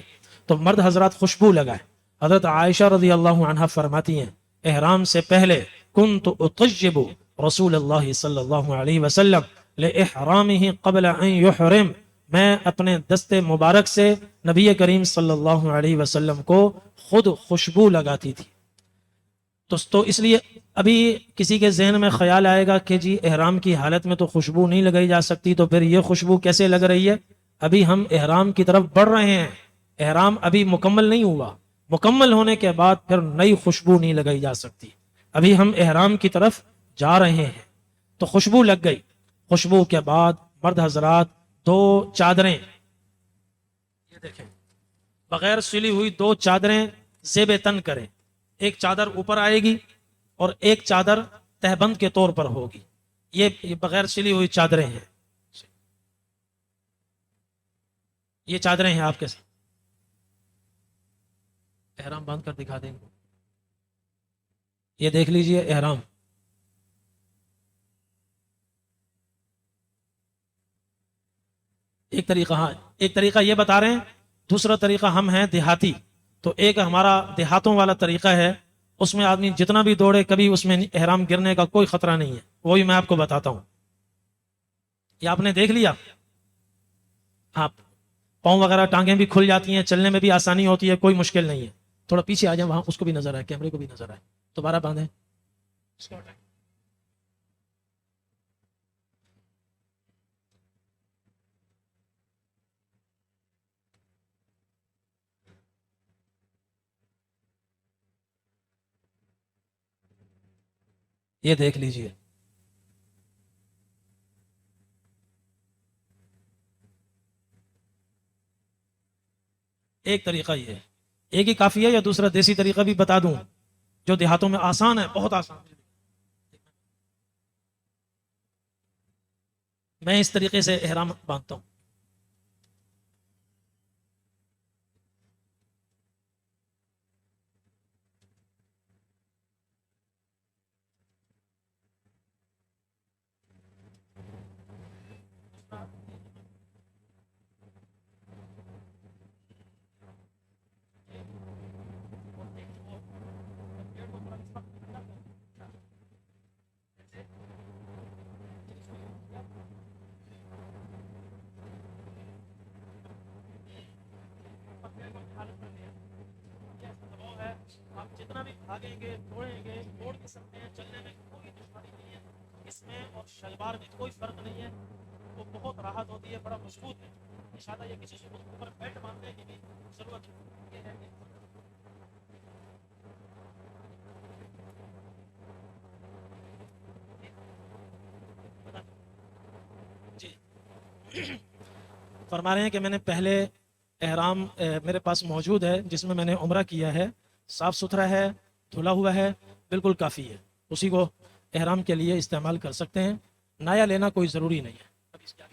[SPEAKER 1] تو مرد حضرات خوشبو لگائیں. حضرت عائشہ رضی اللہ عنہا فرماتی ہیں احرام سے پہلے کنت اطیب رسول اللہ صلی اللہ علیہ وسلم لإحرامہ قبل ان یحرم، میں اپنے دست مبارک سے نبی کریم صلی اللہ علیہ وسلم کو خود خوشبو لگاتی تھی. تو اس لیے ابھی کسی کے ذہن میں خیال آئے گا کہ جی احرام کی حالت میں تو خوشبو نہیں لگائی جا سکتی، تو پھر یہ خوشبو کیسے لگ رہی ہے؟ ابھی ہم احرام کی طرف بڑھ رہے ہیں، احرام ابھی مکمل نہیں ہوا، مکمل ہونے کے بعد پھر نئی خوشبو نہیں لگائی جا سکتی. ابھی ہم احرام کی طرف جا رہے ہیں. تو خوشبو لگ گئی. خوشبو کے بعد مرد حضرات 2 چادریں، یہ دیکھیں بغیر سلی ہوئی 2 چادریں زیب تن کریں. ایک چادر اوپر آئے گی اور ایک چادر تہبند کے طور پر ہوگی. یہ بغیر سلی ہوئی چادریں ہیں. یہ چادریں ہیں آپ کے ساتھ. احرام باندھ کر دکھا دیں گے. یہ دیکھ لیجئے احرام. ایک طریقہ، ہاں ایک طریقہ یہ بتا رہے ہیں. دوسرا طریقہ، ہم ہیں دیہاتی، تو ایک ہمارا دیہاتوں والا طریقہ ہے، اس میں آدمی جتنا بھی دوڑے کبھی اس میں احرام گرنے کا کوئی خطرہ نہیں ہے. وہی میں آپ کو بتاتا ہوں. یہ آپ نے دیکھ لیا، آپ پاؤں وغیرہ ٹانگیں بھی کھل جاتی ہیں، چلنے میں بھی آسانی ہوتی ہے، کوئی مشکل نہیں ہے. تھوڑا پیچھے آ جائیں، وہاں اس کو بھی نظر آئے، کیمرے کو بھی نظر آئے. دوبارہ باندھیں. یہ دیکھ لیجئے. ایک طریقہ یہ ہے، ایک ہی کافی ہے، یا دوسرا دیسی طریقہ بھی بتا دوں جو دیہاتوں میں آسان ہے، بہت آسان. میں اس طریقے سے احرام باندھتا ہوں. آپ جتنا بھی بھاگیں گے، دوڑیں گے، دوڑ بھی سکتے ہیں، چلنے میں کوئی دشواری نہیں ہے. اس میں اور شلوار میں کوئی فرق نہیں ہے. وہ بہت راحت ہوتی ہے، بڑا مضبوط ہے. انشاءاللہ یہ کسی سے اوپر بیلٹ باندھنے کی بھی ضرورت یہ ہے. جی فرما رہے ہیں کہ میں نے پہلے احرام میرے پاس موجود ہے جس میں نے عمرہ کیا ہے، صاف ستھرا ہے، دھلا ہوا ہے، بالکل کافی ہے. اسی کو احرام کے لیے استعمال کر سکتے ہیں. نیا لینا کوئی ضروری نہیں ہے. اب اس کی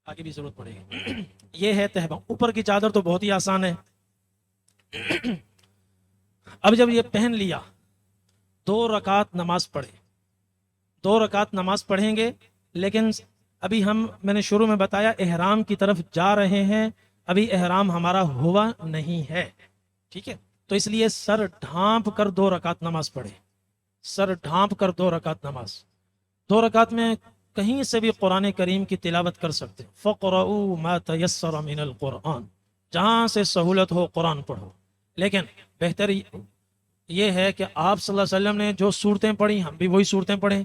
[SPEAKER 1] آگے بھی ضرورت پڑے گی. یہ ہے تہبند. اوپر کی چادر تو بہت ہی آسان ہے. اب جب یہ پہن لیا، 2 رکعت نماز پڑھے. 2 رکعت نماز پڑھیں گے، لیکن ابھی میں نے شروع میں بتایا احرام کی طرف جا رہے ہیں، ابھی احرام ہمارا ہوا نہیں ہے. ٹھیک ہے، تو اس لیے سر ڈھانپ کر 2 رکعت نماز پڑھے. سر ڈھانپ کر 2 رکعت نماز. 2 رکعت میں کہیں سے بھی قرآن کریم کی تلاوت کر سکتے ہیں. فَقْرَؤُوا مَا تَيَسَّرَ مِنَ الْقُرْآنِ، جہاں سے سہولت ہو قرآن پڑھو. لیکن بہتر یہ ہے کہ آپ صلی اللہ علیہ وسلم نے جو صورتیں پڑھی ہم بھی وہی صورتیں پڑھیں.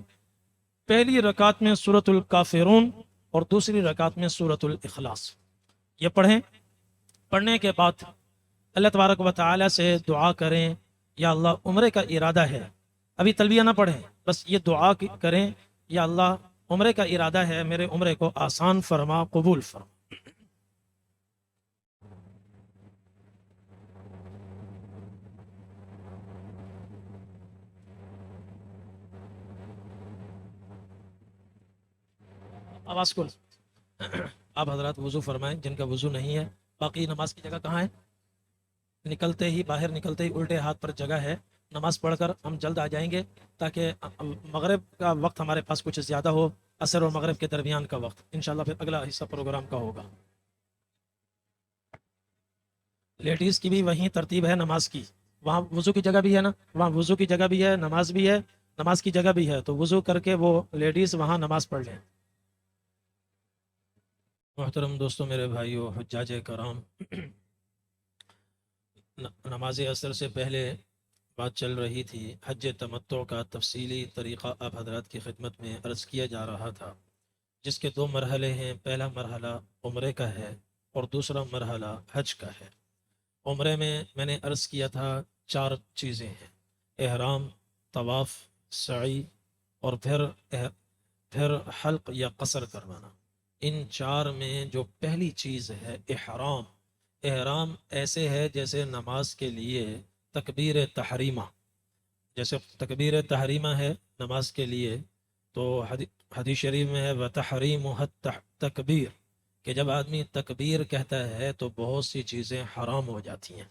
[SPEAKER 1] پہلی رکعت میں سورۃ الکافرون اور دوسری رکعت میں سورۃ الاخلاص یہ پڑھیں. پڑھنے کے بعد اللہ تبارک و تعالی سے دعا کریں، یا اللہ عمرے کا ارادہ ہے، ابھی تلبیہ نہ پڑھیں، بس یہ دعا کریں، یا اللہ عمرے کا ارادہ ہے، میرے عمرے کو آسان فرما، قبول فرما. آواز کھول. آپ حضرات وضو فرمائیں جن کا وضو نہیں ہے. باقی نماز کی جگہ کہاں ہے؟ نکلتے ہی باہر نکلتے ہی الٹے ہاتھ پر جگہ ہے. نماز پڑھ کر ہم جلد آ جائیں گے تاکہ مغرب کا وقت ہمارے پاس کچھ زیادہ ہو، عصر اور مغرب کے درمیان کا وقت. انشاءاللہ پھر اگلا حصہ پروگرام کا ہوگا. لیڈیز کی بھی وہیں ترتیب ہے نماز کی، وہاں وضو کی جگہ بھی ہے نا، وہاں وضو کی جگہ بھی ہے، نماز بھی ہے، نماز کی جگہ بھی ہے، تو وضو کر کے وہ لیڈیز وہاں نماز پڑھ لیں. محترم دوستوں، میرے بھائیو، حجاج کرام، نماز عصر سے پہلے بات چل رہی تھی حج تمتع کا تفصیلی طریقہ آپ حضرات کی خدمت میں عرض کیا جا رہا تھا، جس کے 2 مرحلے ہیں. پہلا مرحلہ عمرے کا ہے اور دوسرا مرحلہ حج کا ہے. عمرے میں نے عرض کیا تھا 4 چیزیں ہیں: احرام، طواف، سعی اور پھر حلق یا قصر کروانا. ان 4 میں جو پہلی چیز ہے احرام. احرام ایسے ہے جیسے نماز کے لیے تکبیر تحریمہ، جیسے تکبیر تحریمہ ہے نماز کے لیے، تو حدیث شریف میں ہے وَتَحْرِيمُهَا التَّكْبِيرُ، کہ جب آدمی تکبیر کہتا ہے تو بہت سی چیزیں حرام ہو جاتی ہیں.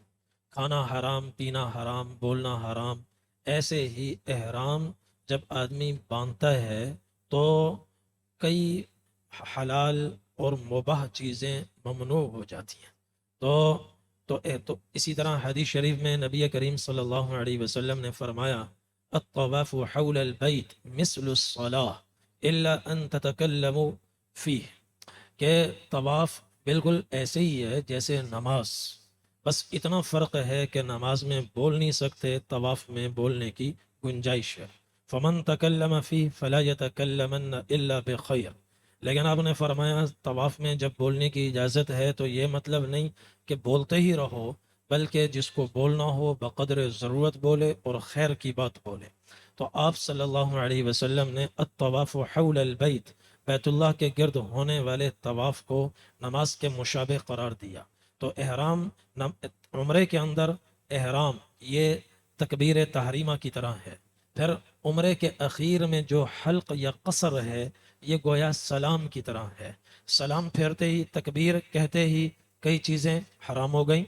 [SPEAKER 1] کھانا حرام، پینا حرام، بولنا حرام. ایسے ہی احرام جب آدمی باندھتا ہے تو کئی حلال اور مباح چیزیں ممنوع ہو جاتی ہیں. تو اسی طرح حدیث شریف میں نبی کریم صلی اللہ علیہ وسلم نے فرمایا الطواف حول البیت مثل الصلاة الا ان تتکلموا فیہ، کہ طواف بالکل ایسے ہی ہے جیسے نماز، بس اتنا فرق ہے کہ نماز میں بول نہیں سکتے، طواف میں بولنے کی گنجائش ہے. فمن تکلم فیہ فلا یتکلمن الا بخیر. لیکن آپ نے فرمایا طواف میں جب بولنے کی اجازت ہے تو یہ مطلب نہیں کہ بولتے ہی رہو، بلکہ جس کو بولنا ہو بقدر ضرورت بولے اور خیر کی بات بولے. تو آپ صلی اللہ علیہ وسلم نے الطواف حول البیت، بیت اللہ کے گرد ہونے والے طواف کو نماز کے مشابہ قرار دیا. تو احرام عمرے کے اندر احرام یہ تکبیر تحریمہ کی طرح ہے. پھر عمرے کے اخیر میں جو حلق یا قصر ہے یہ گویا سلام کی طرح ہے. سلام پھیرتے ہی، تکبیر کہتے ہی کئی چیزیں حرام ہو گئیں،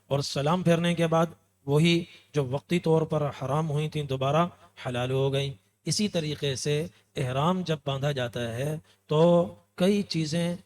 [SPEAKER 1] اور سلام پھیرنے کے بعد وہی جو وقتی طور پر حرام ہوئی تھیں دوبارہ حلال ہو گئیں. اسی طریقے سے احرام جب باندھا جاتا ہے تو کئی چیزیں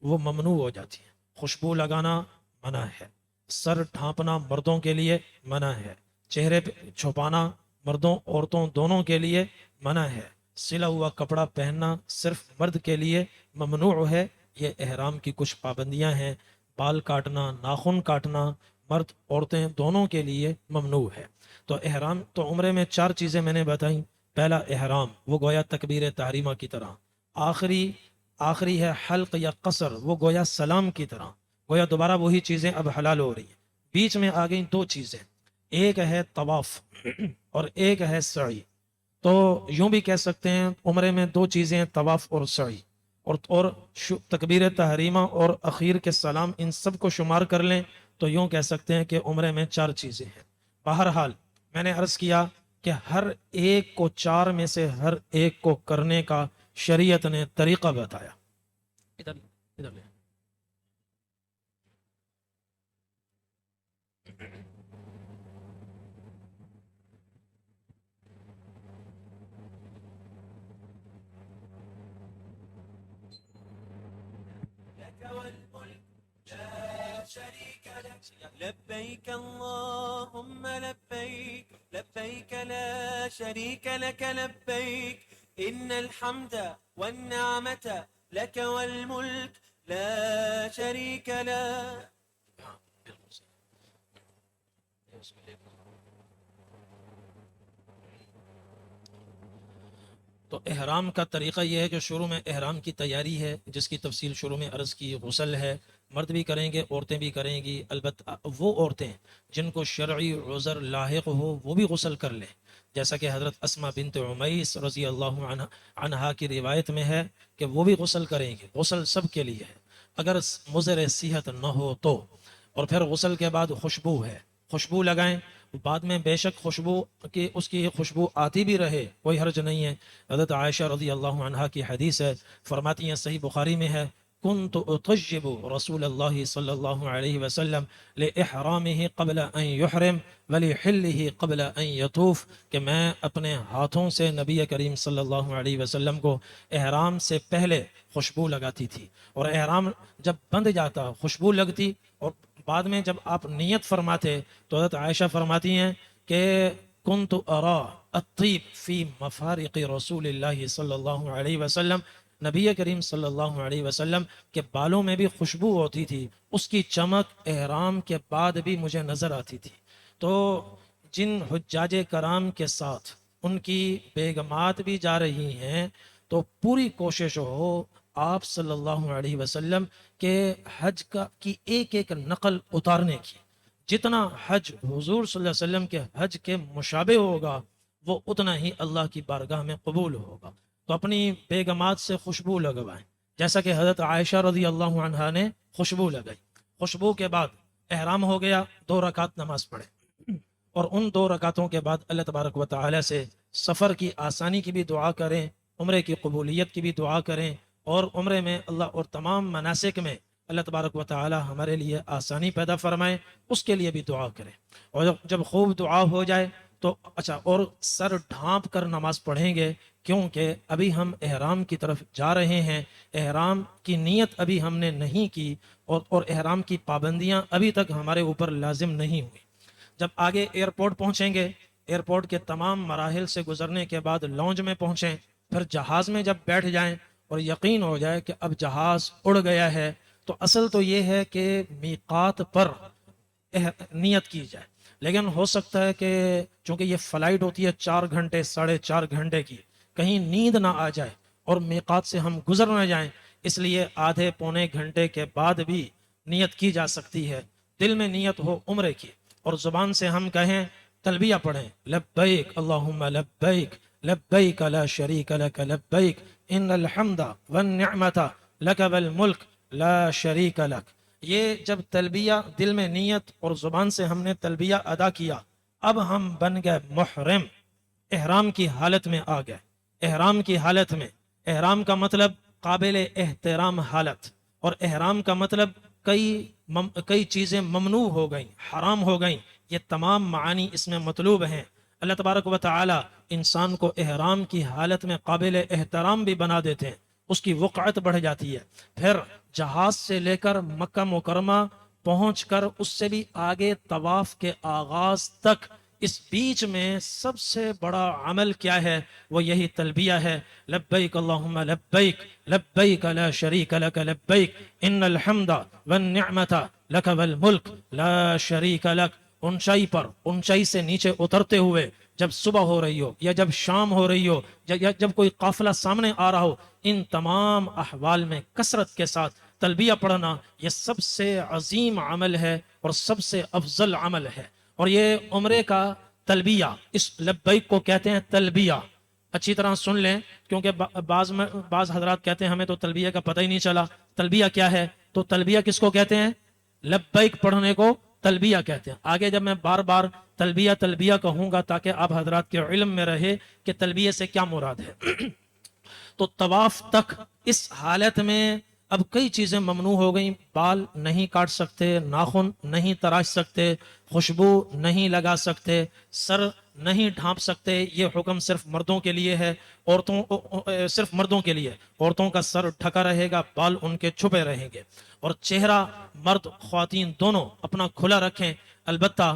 [SPEAKER 1] وہ ممنوع ہو جاتی ہیں. خوشبو لگانا منع ہے، سر ڈھانپنا مردوں کے لیے منع ہے، چہرے پہ چھپانا مردوں عورتوں دونوں کے لیے منع ہے، سلا ہوا کپڑا پہننا صرف مرد کے لیے ممنوع ہے. یہ احرام کی کچھ پابندیاں ہیں. بال کاٹنا، ناخن کاٹنا مرد عورتیں دونوں کے لیے ممنوع ہے. تو احرام تو عمرے میں 4 چیزیں میں نے بتائیں. پہلا احرام وہ گویا تکبیر تحریمہ کی طرح. آخری ہے حلق یا قصر، وہ گویا سلام کی طرح، گویا دوبارہ وہی چیزیں اب حلال ہو رہی ہیں. بیچ میں آ گئیں 2 چیزیں، ایک ہے طواف اور ایک ہے سعی. تو یوں بھی کہہ سکتے ہیں عمرے میں 2 چیزیں طواف اور سعی، اور تکبیر تحریمہ اور اخیر کے سلام، ان سب کو شمار کر لیں تو یوں کہہ سکتے ہیں کہ عمرے میں 4 چیزیں ہیں. بہرحال میں نے عرض کیا کہ ہر ایک کو 4 میں سے ہر ایک کو کرنے کا شریعت نے طریقہ بتایا. ادھر لے.
[SPEAKER 2] لبيك اللهم لبيك، لبيك لا شريك لك لبيك، إن الحمد والنعمة لك والملك لا شريك له.
[SPEAKER 1] تو احرام کا طریقہ یہ ہے کہ شروع میں احرام کی تیاری ہے، جس کی تفصیل شروع میں عرض کی. غسل ہے، مرد بھی کریں گے، عورتیں بھی کریں گی. البتہ وہ عورتیں جن کو شرعی عذر لاحق ہو وہ بھی غسل کر لیں، جیسا کہ حضرت اسما بنت عمیس رضی اللہ عنہا کی روایت میں ہے کہ وہ بھی غسل کریں گے. غسل سب کے لیے ہے اگر مضر صحت نہ ہو تو. اور پھر غسل کے بعد خوشبو ہے، خوشبو لگائیں. بعد میں بے شک خوشبو کی اس کی خوشبو آتی بھی رہے، کوئی حرج نہیں ہے. حضرت عائشہ رضی اللہ عنہا کی حدیث ہے، فرماتی ہیں صحیح بخاری میں ہے، كنت أطجب رسول الله صلی اللہ علیہ وسلم لإحرامه قبل أن يحرم ولحله قبل أن يطوف، کہ میں اپنے ہاتھوں سے نبی کریم صلی اللہ علیہ وسلم کو احرام سے پہلے خوشبو لگاتی تھی، اور احرام جب بند جاتا خوشبو لگتی، اور بعد میں جب آپ نیت فرماتے تو حضرت عائشہ فرماتی ہیں کہ كنت أرى الطيب في مفارق رسول الله صلی اللہ علیہ وسلم، نبی کریم صلی اللہ علیہ وسلم کے بالوں میں بھی خوشبو ہوتی تھی، اس کی چمک احرام کے بعد بھی مجھے نظر آتی تھی. تو جن حجاج کرام کے ساتھ ان کی بیگمات بھی جا رہی ہیں تو پوری کوشش ہو آپ صلی اللہ علیہ وسلم کے حج کی ایک ایک نقل اتارنے کی. جتنا حج حضور صلی اللہ علیہ وسلم کے حج کے مشابہ ہوگا وہ اتنا ہی اللہ کی بارگاہ میں قبول ہوگا. تو اپنی بیگمات سے خوشبو لگوائیں، جیسا کہ حضرت عائشہ رضی اللہ عنہا نے خوشبو لگائی. خوشبو کے بعد احرام ہو گیا، 2 رکعت نماز پڑھیں، اور ان 2 رکعتوں کے بعد اللہ تبارک و تعالی سے سفر کی آسانی کی بھی دعا کریں، عمرے کی قبولیت کی بھی دعا کریں، اور عمرے میں اللہ اور تمام مناسک میں اللہ تبارک و تعالی ہمارے لیے آسانی پیدا فرمائے، اس کے لیے بھی دعا کریں. اور جب خوب دعا ہو جائے تو اچھا، اور سر ڈھانپ کر نماز پڑھیں گے، کیونکہ ابھی ہم احرام کی طرف جا رہے ہیں، احرام کی نیت ابھی ہم نے نہیں کی، اور احرام کی پابندیاں ابھی تک ہمارے اوپر لازم نہیں ہوئی. جب آگے ایئرپورٹ پہنچیں گے، ایئرپورٹ کے تمام مراحل سے گزرنے کے بعد لانج میں پہنچیں، پھر جہاز میں جب بیٹھ جائیں اور یقین ہو جائے کہ اب جہاز اڑ گیا ہے، تو اصل تو یہ ہے کہ میقات پر نیت کی جائے. لیکن ہو سکتا ہے کہ چونکہ یہ فلائٹ ہوتی ہے 4 گھنٹے 4.5 گھنٹے کی، کہیں نیند نہ آ جائے اور میقات سے ہم گزر نہ جائیں، اس لیے آدھے پونے گھنٹے کے بعد بھی نیت کی جا سکتی ہے. دل میں نیت ہو عمرے کی، اور زبان سے ہم کہیں، تلبیہ پڑھیں، لبیک اللہم لبیک لبیک لا شریک لک لبیک ان الحمد والنعمت لک والملک لا شریک لک. یہ جب تلبیہ دل میں نیت اور زبان سے ہم نے تلبیہ ادا کیا، اب ہم بن گئے محرم، احرام کی حالت میں آ گئے. احرام کی حالت میں، احرام کا مطلب قابل احترام حالت، اور احرام کا مطلب کئی چیزیں ممنوع ہو گئیں، حرام ہو گئیں. یہ تمام معانی اس میں مطلوب ہیں. اللہ تبارک و تعالی انسان کو احرام کی حالت میں قابل احترام بھی بنا دیتے ہیں، اس کی وقعت بڑھ جاتی ہے. پھر جہاز سے لے کر مکہ مکرمہ پہنچ کر اس سے بھی آگے طواف کے آغاز تک، اس بیچ میں سب سے بڑا عمل کیا ہے؟ وہ یہی تلبیہ ہے، لبیک اللہم لبیک لبیک لا شریک لک لبیک ان الحمد والنعمت لک والملک لا شریک لک. اونچائی پر، اونچائی سے نیچے اترتے ہوئے، جب صبح ہو رہی ہو یا جب شام ہو رہی ہو یا جب کوئی قافلہ سامنے آ رہا ہو، ان تمام احوال میں کثرت کے ساتھ تلبیہ پڑھنا یہ سب سے عظیم عمل ہے اور سب سے افضل عمل ہے. اور یہ عمرے کا تلبیہ، اس لبیک کو کہتے ہیں تلبیہ. اچھی طرح سن لیں، کیونکہ بعض حضرات کہتے ہیں ہمیں تو تلبیہ کا پتہ ہی نہیں چلا. تلبیہ کیا ہے؟ تو تلبیہ کس کو کہتے ہیں؟ لبیک پڑھنے کو تلبیہ کہتے ہیں. آگے جب میں بار بار تلبیہ تلبیہ کہوں گا تاکہ آپ حضرات کے علم میں رہے کہ تلبیہ سے کیا مراد ہے. تو طواف تک اس حالت میں اب کئی چیزیں ممنوع ہو گئیں. بال نہیں کاٹ سکتے، ناخن نہیں تراش سکتے، خوشبو نہیں لگا سکتے، سر نہیں ڈھانپ سکتے. یہ حکم صرف مردوں کے لیے ہے، صرف مردوں کے لیے. عورتوں کا سر ڈھکا رہے گا، بال ان کے چھپے رہیں گے، اور چہرہ مرد خواتین دونوں اپنا کھلا رکھیں. البتہ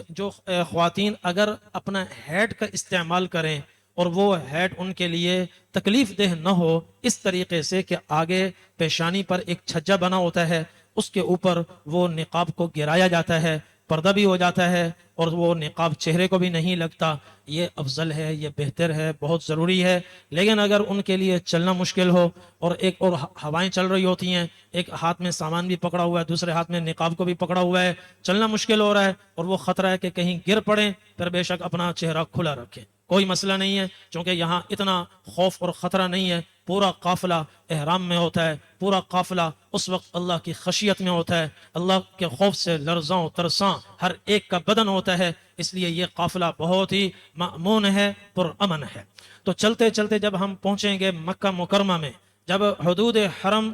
[SPEAKER 1] جو خواتین اگر اپنا ہیڈ کا استعمال کریں اور وہ ہیڈ ان کے لیے تکلیف دہ نہ ہو، اس طریقے سے کہ آگے پیشانی پر ایک چھجا بنا ہوتا ہے، اس کے اوپر وہ نقاب کو گرایا جاتا ہے، پردہ بھی ہو جاتا ہے اور وہ نقاب چہرے کو بھی نہیں لگتا۔ یہ افضل ہے، یہ بہتر ہے، بہت ضروری ہے۔ لیکن اگر ان کے لیے چلنا مشکل ہو اور ایک اور ہوائیں چل رہی ہوتی ہیں، ایک ہاتھ میں سامان بھی پکڑا ہوا ہے، دوسرے ہاتھ میں نقاب کو بھی پکڑا ہوا ہے، چلنا مشکل ہو رہا ہے اور وہ خطرہ ہے کہ کہیں گر پڑیں، پھر بے شک اپنا چہرہ کھلا رکھیں، کوئی مسئلہ نہیں ہے، چونکہ یہاں اتنا خوف اور خطرہ نہیں ہے۔ پورا قافلہ احرام میں ہوتا ہے، پورا قافلہ اس وقت اللہ کی خشیت میں ہوتا ہے، اللہ کے خوف سے لرزاں ترساں ہر ایک کا بدن ہوتا ہے، اس لیے یہ قافلہ بہت ہی مأمون ہے، پرامن ہے۔ تو چلتے چلتے جب ہم پہنچیں گے مکہ مکرمہ میں، جب حدود حرم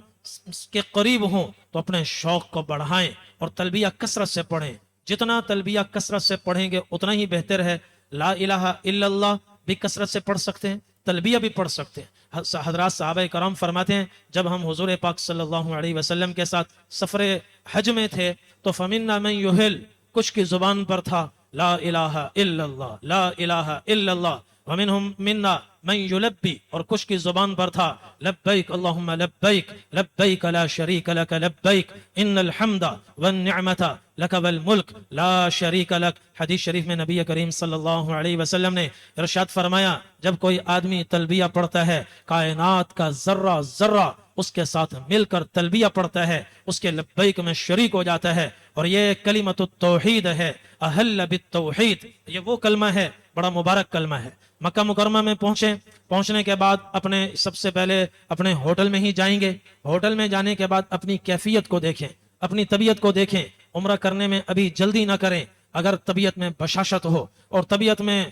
[SPEAKER 1] کے قریب ہوں تو اپنے شوق کو بڑھائیں اور تلبیہ کثرت سے پڑھیں۔ جتنا تلبیہ کثرت سے پڑھیں گے اتنا ہی بہتر ہے۔ لا الہ الا اللہ بھی کثرت سے پڑھ سکتے ہیں، تلبیہ بھی پڑھ سکتے ہیں۔ حضرات صحابہ کرام فرماتے ہیں جب ہم حضور پاک صلی اللہ علیہ وسلم کے ساتھ سفر حج میں تھے تو فمنا من یحل، کچھ کی زبان پر تھا لا الہ الا اللہ، لا الہ الا اللہ، ومنہم منا من یلبی، اور کچھ کی زبان پر تھا لبیک اللہم لبیک، لبیک لا شریک لک لبیک، ان الحمد والنعمت لک والملک لا شریک لک۔ حدیث شریف میں نبی کریم صلی اللہ علیہ وسلم نے ارشاد فرمایا جب کوئی آدمی تلبیہ پڑھتا ہے، کائنات کا ذرہ ذرہ اس کے ساتھ مل کر تلبیہ پڑھتا ہے، اس کے لبیک میں شریک ہو جاتا ہے، اور یہ کلمۃ التوحید ہے، احل بالتوحید، یہ وہ کلمہ ہے، بڑا مبارک کلمہ ہے۔ مکہ مکرمہ میں پہنچنے کے بعد اپنے سب سے پہلے اپنے ہوٹل میں ہی جائیں گے۔ ہوٹل میں جانے کے بعد اپنی کیفیت کو دیکھیں، اپنی طبیعت کو دیکھیں۔ عمرہ کرنے میں ابھی جلدی نہ کریں۔ اگر طبیعت میں بشاشت ہو اور طبیعت میں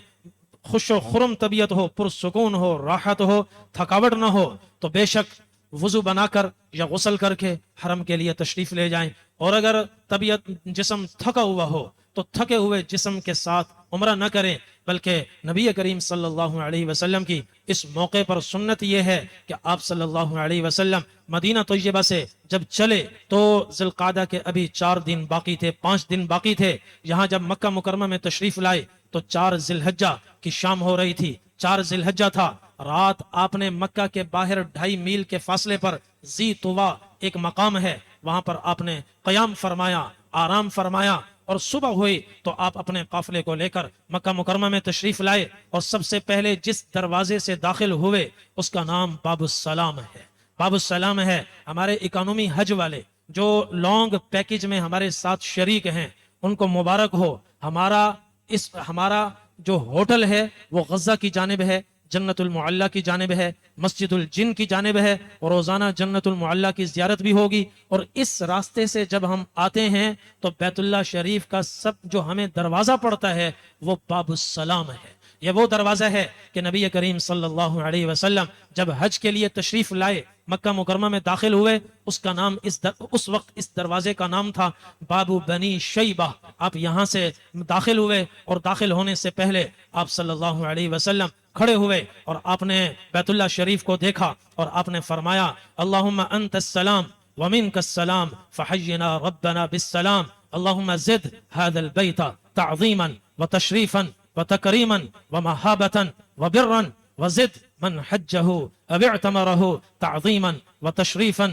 [SPEAKER 1] خوش و خرم طبیعت ہو، پرسکون ہو، راحت ہو، تھکاوٹ نہ ہو، تو بے شک وضو بنا کر یا غسل کر کے حرم کے لیے تشریف لے جائیں۔ اور اگر طبیعت جسم تھکا ہوا ہو تو تھکے ہوئے جسم کے ساتھ عمرہ نہ کریں، بلکہ نبی کریم صلی اللہ علیہ وسلم کی اس موقع پر سنت یہ ہے کہ آپ صلی اللہ علیہ وسلم مدینہ طیبہ سے جب چلے تو ذی القعدہ کے ابھی 4 دن باقی تھے، 5 دن باقی تھے۔ یہاں جب مکہ مکرمہ میں تشریف لائے تو 4 ذی الحجہ کی شام ہو رہی تھی، 4 ذی الحجہ تھا۔ رات آپ نے مکہ کے باہر 2.5 میل کے فاصلے پر ذی طوا ایک مقام ہے، وہاں پر آپ نے قیام فرمایا، آرام فرمایا، اور صبح ہوئی تو آپ اپنے قافلے کو لے کر مکہ مکرمہ میں تشریف لائے، اور سب سے پہلے جس دروازے سے داخل ہوئے اس کا نام باب السلام ہے۔ باب السلام ہے۔ ہمارے اکانومی حج والے جو لانگ پیکج میں ہمارے ساتھ شریک ہیں ان کو مبارک ہو۔ ہمارا جو ہوٹل ہے وہ غزہ کی جانب ہے، جنت المعلی کی جانب ہے، مسجد الجن کی جانب ہے، اور روزانہ جنت المعلی کی زیارت بھی ہوگی۔ اور اس راستے سے جب ہم آتے ہیں تو بیت اللہ شریف کا سب جو ہمیں دروازہ پڑتا ہے وہ باب السلام ہے۔ یہ وہ دروازہ ہے کہ نبی کریم صلی اللہ علیہ وسلم جب حج کے لیے تشریف لائے، مکہ مکرمہ میں داخل ہوئے، اس کا نام اس وقت اس دروازے کا نام تھا باب بنی شیبہ۔ آپ یہاں سے داخل ہوئے، اور داخل ہونے سے پہلے آپ صلی اللہ علیہ وسلم کھڑے ہوئے اور آپ نے بیت اللہ شریف کو دیکھا، اور آپ نے فرمایا اللہم انت السلام ومنک السلام فحینا ربنا بالسلام، اللہم زد هذا البیت تعظیما وتشریفا وتکریما ومہابتا وبرا وزد من حجہ او اعتمرہ تعظیما وتشریفا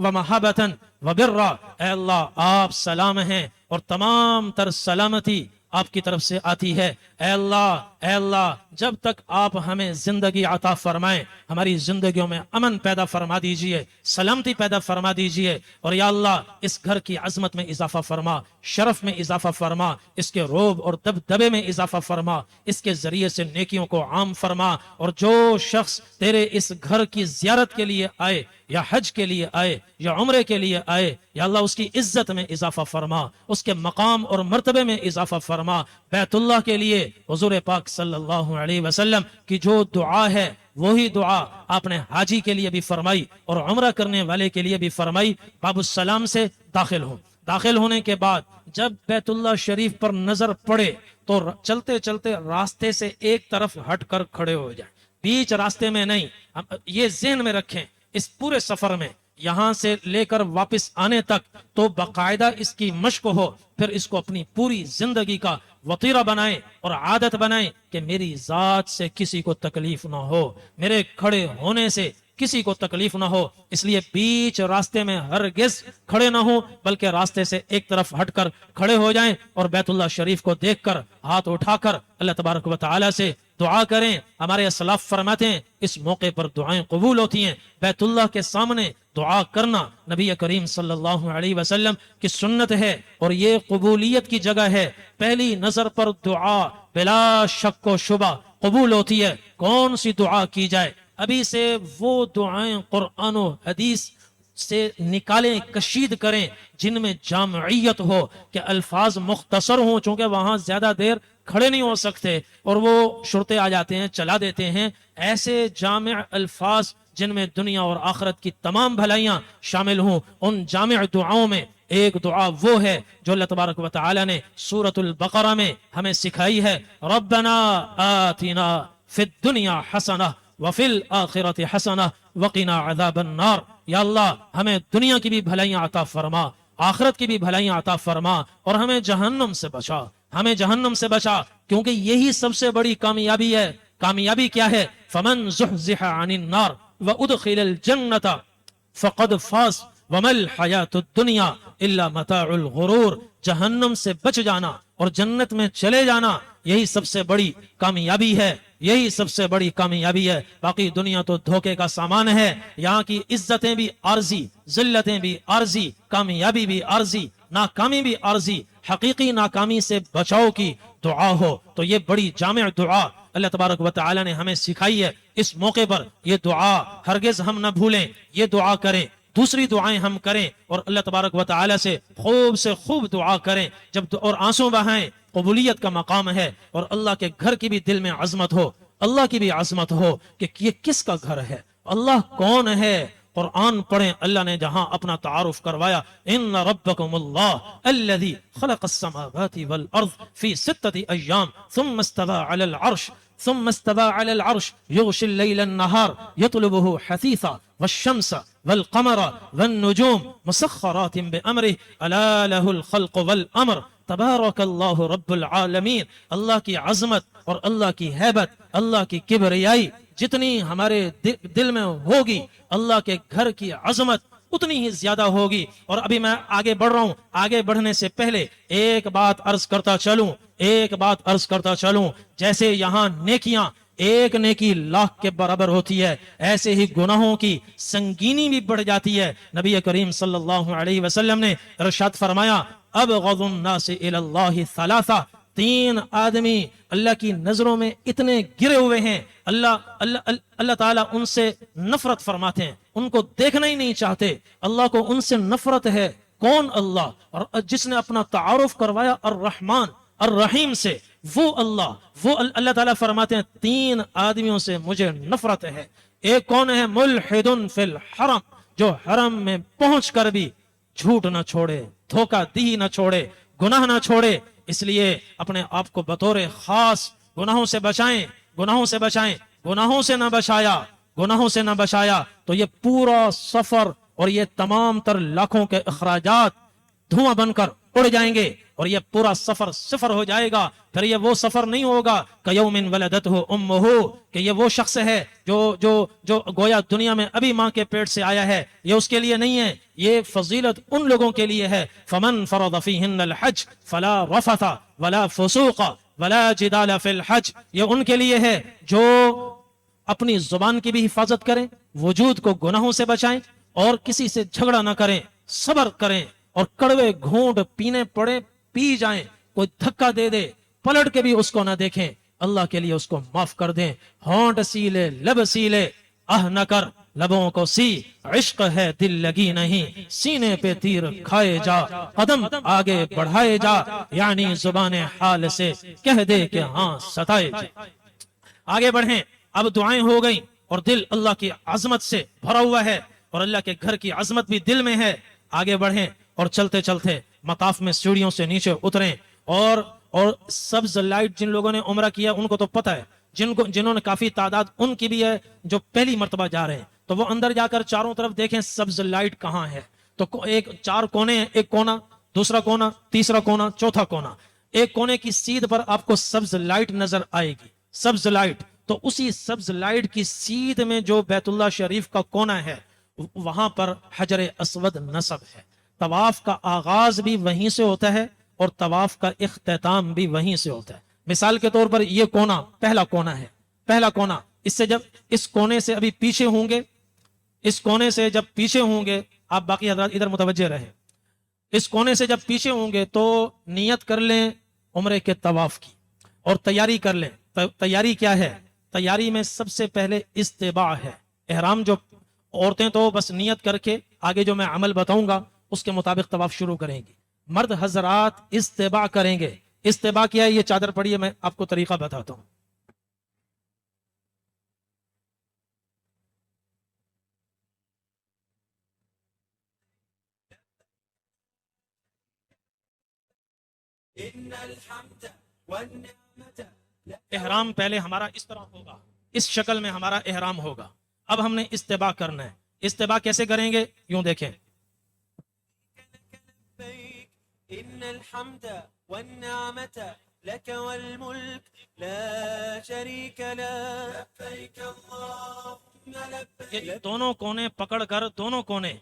[SPEAKER 1] ومہابتا وبرا۔ اے اللہ آپ سلام ہیں اور تمام تر سلامتی آپ کی طرف سے آتی ہے۔ اے اللہ جب تک آپ ہمیں زندگی عطا فرمائیں ہماری زندگیوں میں امن پیدا فرما دیجئے، سلامتی پیدا فرما دیجئے، اور یا اللہ اس گھر کی عظمت میں اضافہ فرما، شرف میں اضافہ فرما، اس کے روب اور دبدبے میں اضافہ فرما، اس کے ذریعے سے نیکیوں کو عام فرما، اور جو شخص تیرے اس گھر کی زیارت کے لیے آئے یا حج کے لیے آئے یا عمرے کے لیے آئے، یا اللہ اس کی عزت میں اضافہ فرما، اس کے مقام اور مرتبے میں اضافہ فرما۔ بیت اللہ کے لیے حضور پاک صلی اللہ علیہ وسلم کی جو دعا ہے وہی دعا آپ نے حاجی کے لیے بھی فرمائی اور عمرہ کرنے والے کے لیے بھی فرمائی۔ باب السلام سے داخل ہونے کے بعد جب بیت اللہ شریف پر نظر پڑے تو چلتے چلتے راستے سے ایک طرف ہٹ کر کھڑے ہو جائیں، بیچ راستے میں نہیں۔ یہ ذہن میں رکھیں، اس پورے سفر میں یہاں سے لے کر واپس آنے تک تو باقاعدہ اس کی مشق ہو، پھر اس کو اپنی پوری زندگی کا وطیرہ بنائیں اور عادت بنائیں کہ میری ذات سے کسی کو تکلیف نہ ہو، میرے کھڑے ہونے سے کسی کو تکلیف نہ ہو، اس لیے بیچ راستے میں ہرگز کھڑے نہ ہوں، بلکہ راستے سے ایک طرف ہٹ کر کھڑے ہو جائیں اور بیت اللہ شریف کو دیکھ کر ہاتھ اٹھا کر اللہ تبارک و تعالی سے دعا کریں۔ ہمارے اسلاف فرماتے ہیں اس موقع پر دعائیں قبول ہوتی ہیں۔ بیت اللہ کے سامنے دعا کرنا نبی کریم صلی اللہ علیہ وسلم کی سنت ہے اور یہ قبولیت کی جگہ ہے۔ پہلی نظر پر دعا بلا شک و شبہ قبول ہوتی ہے۔ کون سی دعا کی جائے؟ ابھی سے وہ دعائیں قرآن و حدیث سے نکالیں، کشید کریں جن میں جامعیت ہو، کہ الفاظ مختصر ہوں، چونکہ وہاں زیادہ دیر کھڑے نہیں ہو سکتے اور وہ شرطے آ جاتے ہیں، چلا دیتے ہیں۔ ایسے جامع الفاظ جن میں دنیا اور آخرت کی تمام بھلائیاں شامل ہوں، ان جامع دعاؤں میں ایک دعا وہ ہے جو اللہ تبارک و تعالی نے سورۃ البقرہ میں ہمیں سکھائی ہے، ربنا آتنا فی الدنیا حسنہ وفی الآخرۃ حسنہ وقنا عذاب النار۔ یا اللہ ہمیں دنیا کی بھی بھلائیاں عطا فرما، آخرت کی بھی بھلائیاں عطا فرما، اور ہمیں جہنم سے بچا، ہمیں جہنم سے بچا، کیونکہ یہی سب سے بڑی کامیابی ہے۔ کامیابی کیا ہے؟ فمن زحزح عن النار وادخل الجنۃ فقد فاز وما الحیات الدنیا الا متاع الغرور۔ جہنم سے بچ جانا اور جنت میں چلے جانا، یہی سب سے بڑی کامیابی ہے، یہی سب سے بڑی کامیابی ہے۔ باقی دنیا تو دھوکے کا سامان ہے، یہاں کی عزتیں بھی عارضی، ذلتیں بھی عارضی، کامیابی بھی عارضی، ناکامی بھی عارضی۔ حقیقی ناکامی سے بچاؤ کی دعا ہو تو یہ بڑی جامع دعا اللہ تبارک و تعالی نے ہمیں سکھائی ہے۔ اس موقع پر یہ دعا ہرگز ہم نہ بھولیں، یہ دعا کریں، دوسری دعائیں ہم کریں اور اللہ تبارک و تعالی سے خوب دعا کریں، اور آنسو بہائیں۔ قبولیت کا مقام ہے، اور اللہ کے گھر کی بھی دل میں عظمت ہو، اللہ کی بھی عظمت ہو کہ یہ کس کا گھر ہے، اللہ کون ہے۔ قرآن پڑھیں، اللہ نے جہاں اپنا تعارف کروایا، ان ربکم اللہ الذی خلق السماوات والارض فی 6 ایام ثم استوى على العرش يغشي الليل النهار يطلبه حثيثا والشمس والقمر والنجوم مسخرات بأمره ألا له الخلق والأمر تبارک اللہ رب العالمین۔ اللہ کی عظمت اور اللہ کی ہیبت، اللہ کی کبریائی جتنی ہمارے دل میں ہوگی، اللہ کے گھر کی عظمت اتنی ہی زیادہ ہوگی۔ اور ابھی میں آگے بڑھ رہا ہوں، آگے بڑھنے سے پہلے ایک بات عرض کرتا چلوں، جیسے یہاں نیکیاں ایک نیکی لاکھ کے برابر ہوتی ہے، ایسے ہی گناہوں کی سنگینی بھی بڑھ جاتی ہے۔ نبی کریم صلی اللہ علیہ وسلم نے ارشاد فرمایا، ابغض الناس الی اللہ ثلاثہ، 3 آدمی اللہ کی نظروں میں اتنے گرے ہوئے ہیں، اللہ تعالیٰ ان سے نفرت فرماتے ہیں، ان کو دیکھنا ہی نہیں چاہتے، اللہ کو ان سے نفرت ہے۔ کون؟ اللہ، اور جس نے اپنا تعارف کروایا الرحمن الرحیم سے، وہ اللہ تعالیٰ فرماتے ہیں 3 آدمیوں سے مجھے نفرت ہے۔ ایک کون ہے؟ ملحد فی الحرم، جو حرم میں پہنچ کر بھی جھوٹ نہ چھوڑے، دھوکہ دہی نہ چھوڑے، گناہ نہ چھوڑے۔ اس لیے اپنے آپ کو بطور خاص گناہوں سے بچائیں، گناہوں سے نہ بچایا تو یہ پورا سفر اور یہ تمام تر لاکھوں کے اخراجات دھواں بن کر اڑ جائیں گے، اور یہ پورا سفر صفر ہو جائے گا۔ پھر یہ وہ سفر نہیں ہوگا کیوم ولدتہ امہ، کہ یہ وہ شخص ہے جو گویا دنیا میں ابھی ماں کے پیٹ سے آیا ہے، یہ اس کے لیے نہیں ہے، یہ فضیلت ان لوگوں کے لیے ہے۔ فمن فرض فیہن الحج فلا رفث ولا فسوق ولا جدال فی الحج، یہ ان کے لیے ہے جو اپنی زبان کی بھی حفاظت کریں، وجود کو گناہوں سے بچائیں، اور کسی سے جھگڑا نہ کریں، صبر کریں، اور کڑوے گھونٹ پینے پڑے پی جائیں، کوئی دھکا دے دے پلٹ کے بھی اس کو نہ دیکھیں، اللہ کے لیے اس کو معاف کر دیں۔ ہونٹ سیلے لب سیلے نہ کر لبوں کو سی، عشق ہے دل لگی نہیں، سینے پہ تیر کھائے جا، قدم آگے بڑھائے جا، یعنی زبان حال سے کہہ دے کہ ہاں ستائے جا۔ آگے بڑھیں، اب دعائیں ہو گئیں اور دل اللہ کی عظمت سے بھرا ہوا ہے، اور اللہ کے گھر کی عظمت بھی دل میں ہے۔ آگے بڑھیں اور چلتے چلتے مطاف میں سیڑھیوں سے نیچے اتریں، اور سبز لائٹ جن لوگوں نے عمرہ کیا ان کو تو پتہ ہے، جنہوں نے کافی تعداد ان کی بھی ہے جو پہلی مرتبہ جا رہے ہیں، تو وہ اندر جا کر چاروں طرف دیکھیں سبز لائٹ کہاں ہے، تو 4 کونے ہیں، ایک کونا، دوسرا کونا، تیسرا کونا، چوتھا کونا، ایک کونے کی سیدھ پر آپ کو سبز لائٹ نظر آئے گی، سبز لائٹ، تو اسی سبز لائٹ کی سیدھ میں جو بیت اللہ شریف کا کونا ہے وہاں پر حجر اسود نصب ہے۔ طواف کا آغاز بھی وہیں سے ہوتا ہے اور طواف کا اختتام بھی وہیں سے ہوتا ہے۔ مثال کے طور پر یہ کونا پہلا کونا ہے، پہلا کونا، اس سے جب اس کونے سے ابھی پیچھے ہوں گے، اس کونے سے جب پیچھے ہوں گے، آپ باقی حضرات ادھر متوجہ رہیں، اس کونے سے جب پیچھے ہوں گے تو نیت کر لیں عمرے کے طواف کی اور تیاری کر لیں۔ تیاری کیا ہے؟ تیاری میں سب سے پہلے استباع ہے۔ احرام جو عورتیں تو بس نیت کر کے آگے جو میں عمل بتاؤں گا اس کے مطابق طواف شروع کریں گی، مرد حضرات استباع کریں گے۔ استباع کیا ہے؟ یہ چادر پڑی ہے، میں آپ کو طریقہ بتاتا ہوں۔
[SPEAKER 2] إن الحمد والنعمة لك
[SPEAKER 1] احرام پہلے ہمارا اس طرح ہوگا، اس شکل میں ہمارا احرام ہوگا۔ اب ہم نے استباع کرنا ہے۔ استباع کیسے کریں گے؟ یوں دیکھیں،
[SPEAKER 2] لبيك إن الحمد والنعمة لك والملك لا شريك لك لبيك اللهم لبيك
[SPEAKER 1] یہ دونوں کونے پکڑ کر، دونوں کونے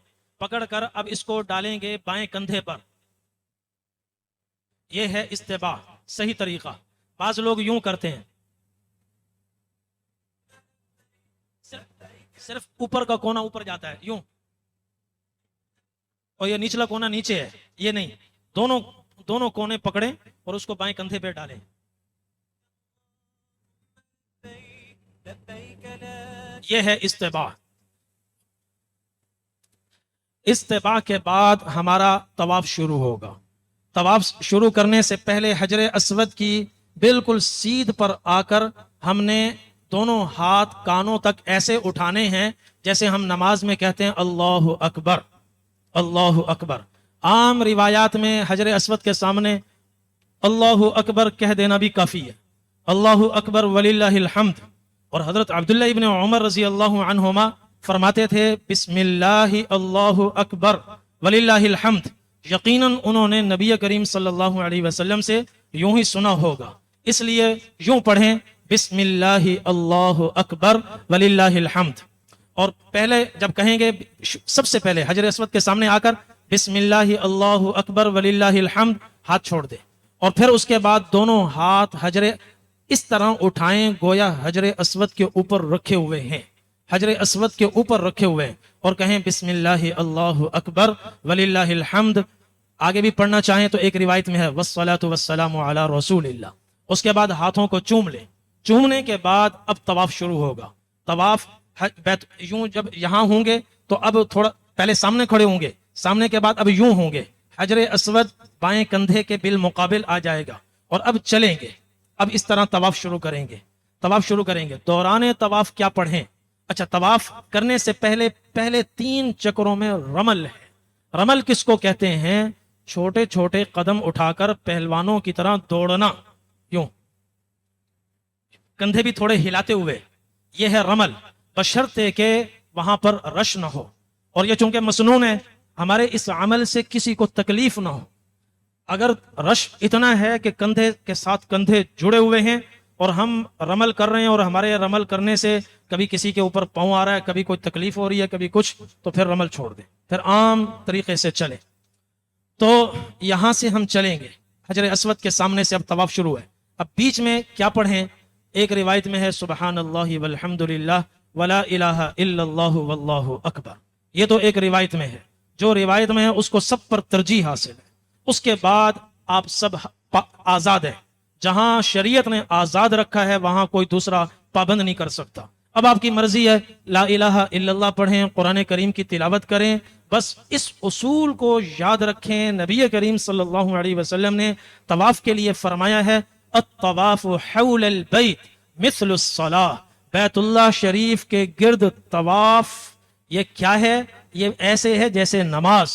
[SPEAKER 1] پکڑ کر اب اس کو ڈالیں گے بائیں کندھے پر۔ یہ ہے استباع، صحیح طریقہ۔ بعض لوگ یوں کرتے ہیں، صرف اوپر کا کونا اوپر جاتا ہے یوں، اور یہ نچلا کونا نیچے ہے، یہ نہیں، دونوں کونے پکڑیں اور اس کو بائیں کندھے پہ ڈالیں۔
[SPEAKER 2] لبيك لا
[SPEAKER 1] یہ ہے استباع۔ استباع کے بعد ہمارا طواف شروع ہوگا۔ طواف شروع کرنے سے پہلے حجر اسود کی بالکل سیدھ پر آ کر ہم نے دونوں ہاتھ کانوں تک ایسے اٹھانے ہیں جیسے ہم نماز میں کہتے ہیں اللہ اکبر، اللہ اکبر۔ عام روایات میں حجر اسود کے سامنے اللہ اکبر کہہ دینا بھی کافی ہے، اللہ اکبر وللہ الحمد۔ اور حضرت عبداللہ ابن عمر رضی اللہ عنہما فرماتے تھے بسم اللہ اللہ اکبر وللہ الحمد۔ یقیناً انہوں نے نبی کریم صلی اللہ علیہ وسلم سے یوں ہی سنا ہوگا، اس لیے یوں پڑھیں بسم اللہ اللہ اکبر وللہ الحمد۔ اور پہلے جب کہیں گے سب سے پہلے حجر اسود کے سامنے آ کر بسم اللہ اللہ اکبر وللہ الحمد، ہاتھ چھوڑ دیں، اور پھر اس کے بعد دونوں ہاتھ حجر اس طرح اٹھائیں گویا حجر اسود کے اوپر رکھے ہوئے ہیں، حجر اسود کے اوپر رکھے ہوئے ہیں، اور کہیں بسم اللہ اللہ اکبر وللہ الحمد۔ آگے بھی پڑھنا چاہیں تو ایک روایت میں ہے والصلاۃ والسلام علی رسول اللہ۔ اس کے بعد ہاتھوں کو چوم لیں، چومنے کے بعد اب طواف شروع ہوگا۔ طواف یوں جب یہاں ہوں گے تو اب تھوڑا پہلے سامنے کھڑے ہوں گے، سامنے کے بعد اب یوں ہوں گے، حجر اسود بائیں کندھے کے بالمقابل آ جائے گا، اور اب چلیں گے، اب اس طرح طواف شروع کریں گے، طواف شروع کریں گے۔ دوران طواف کیا پڑھیں؟ اچھا، طواف کرنے سے پہلے 3 چکروں میں رمل ہے۔ رمل کس کو کہتے ہیں؟ چھوٹے چھوٹے قدم اٹھا کر پہلوانوں کی طرح دوڑنا، یوں کندھے بھی تھوڑے ہلاتے ہوئے، یہ ہے رمل، بشرطے کہ وہاں پر رش نہ ہو۔ اور یہ چونکہ مسنون ہے، ہمارے اس عمل سے کسی کو تکلیف نہ ہو۔ اگر رش اتنا ہے کہ کندھے کے ساتھ کندھے جڑے ہوئے ہیں اور ہم رمل کر رہے ہیں، اور ہمارے رمل کرنے سے کبھی کسی کے اوپر پاؤں آ رہا ہے، کبھی کوئی تکلیف ہو رہی ہے، کبھی کچھ، تو پھر رمل چھوڑ دیں، پھر عام طریقے سے چلیں۔ تو یہاں سے ہم چلیں گے، حجر اسود کے سامنے سے اب طواف شروع ہے۔ اب بیچ میں کیا پڑھیں؟ ایک روایت میں ہے سبحان اللہ والحمد للہ ولا الہ الا اللہ واللہ اکبر۔ یہ تو ایک روایت میں ہے، جو روایت میں ہے اس کو سب پر ترجیح حاصل ہے۔ اس کے بعد آپ سب آزاد ہیں، جہاں شریعت نے آزاد رکھا ہے وہاں کوئی دوسرا پابند نہیں کر سکتا۔ اب آپ کی مرضی ہے، لا الہ الا اللہ پڑھیں، قرآن کریم کی تلاوت کریں، بس اس اصول کو یاد رکھیں۔ نبی کریم صلی اللہ علیہ وسلم نے طواف کے لیے فرمایا ہے الطواف حول البیت مثل الصلاۃ، بیت اللہ شریف کے گرد طواف یہ کیا ہے؟ یہ ایسے ہے جیسے نماز۔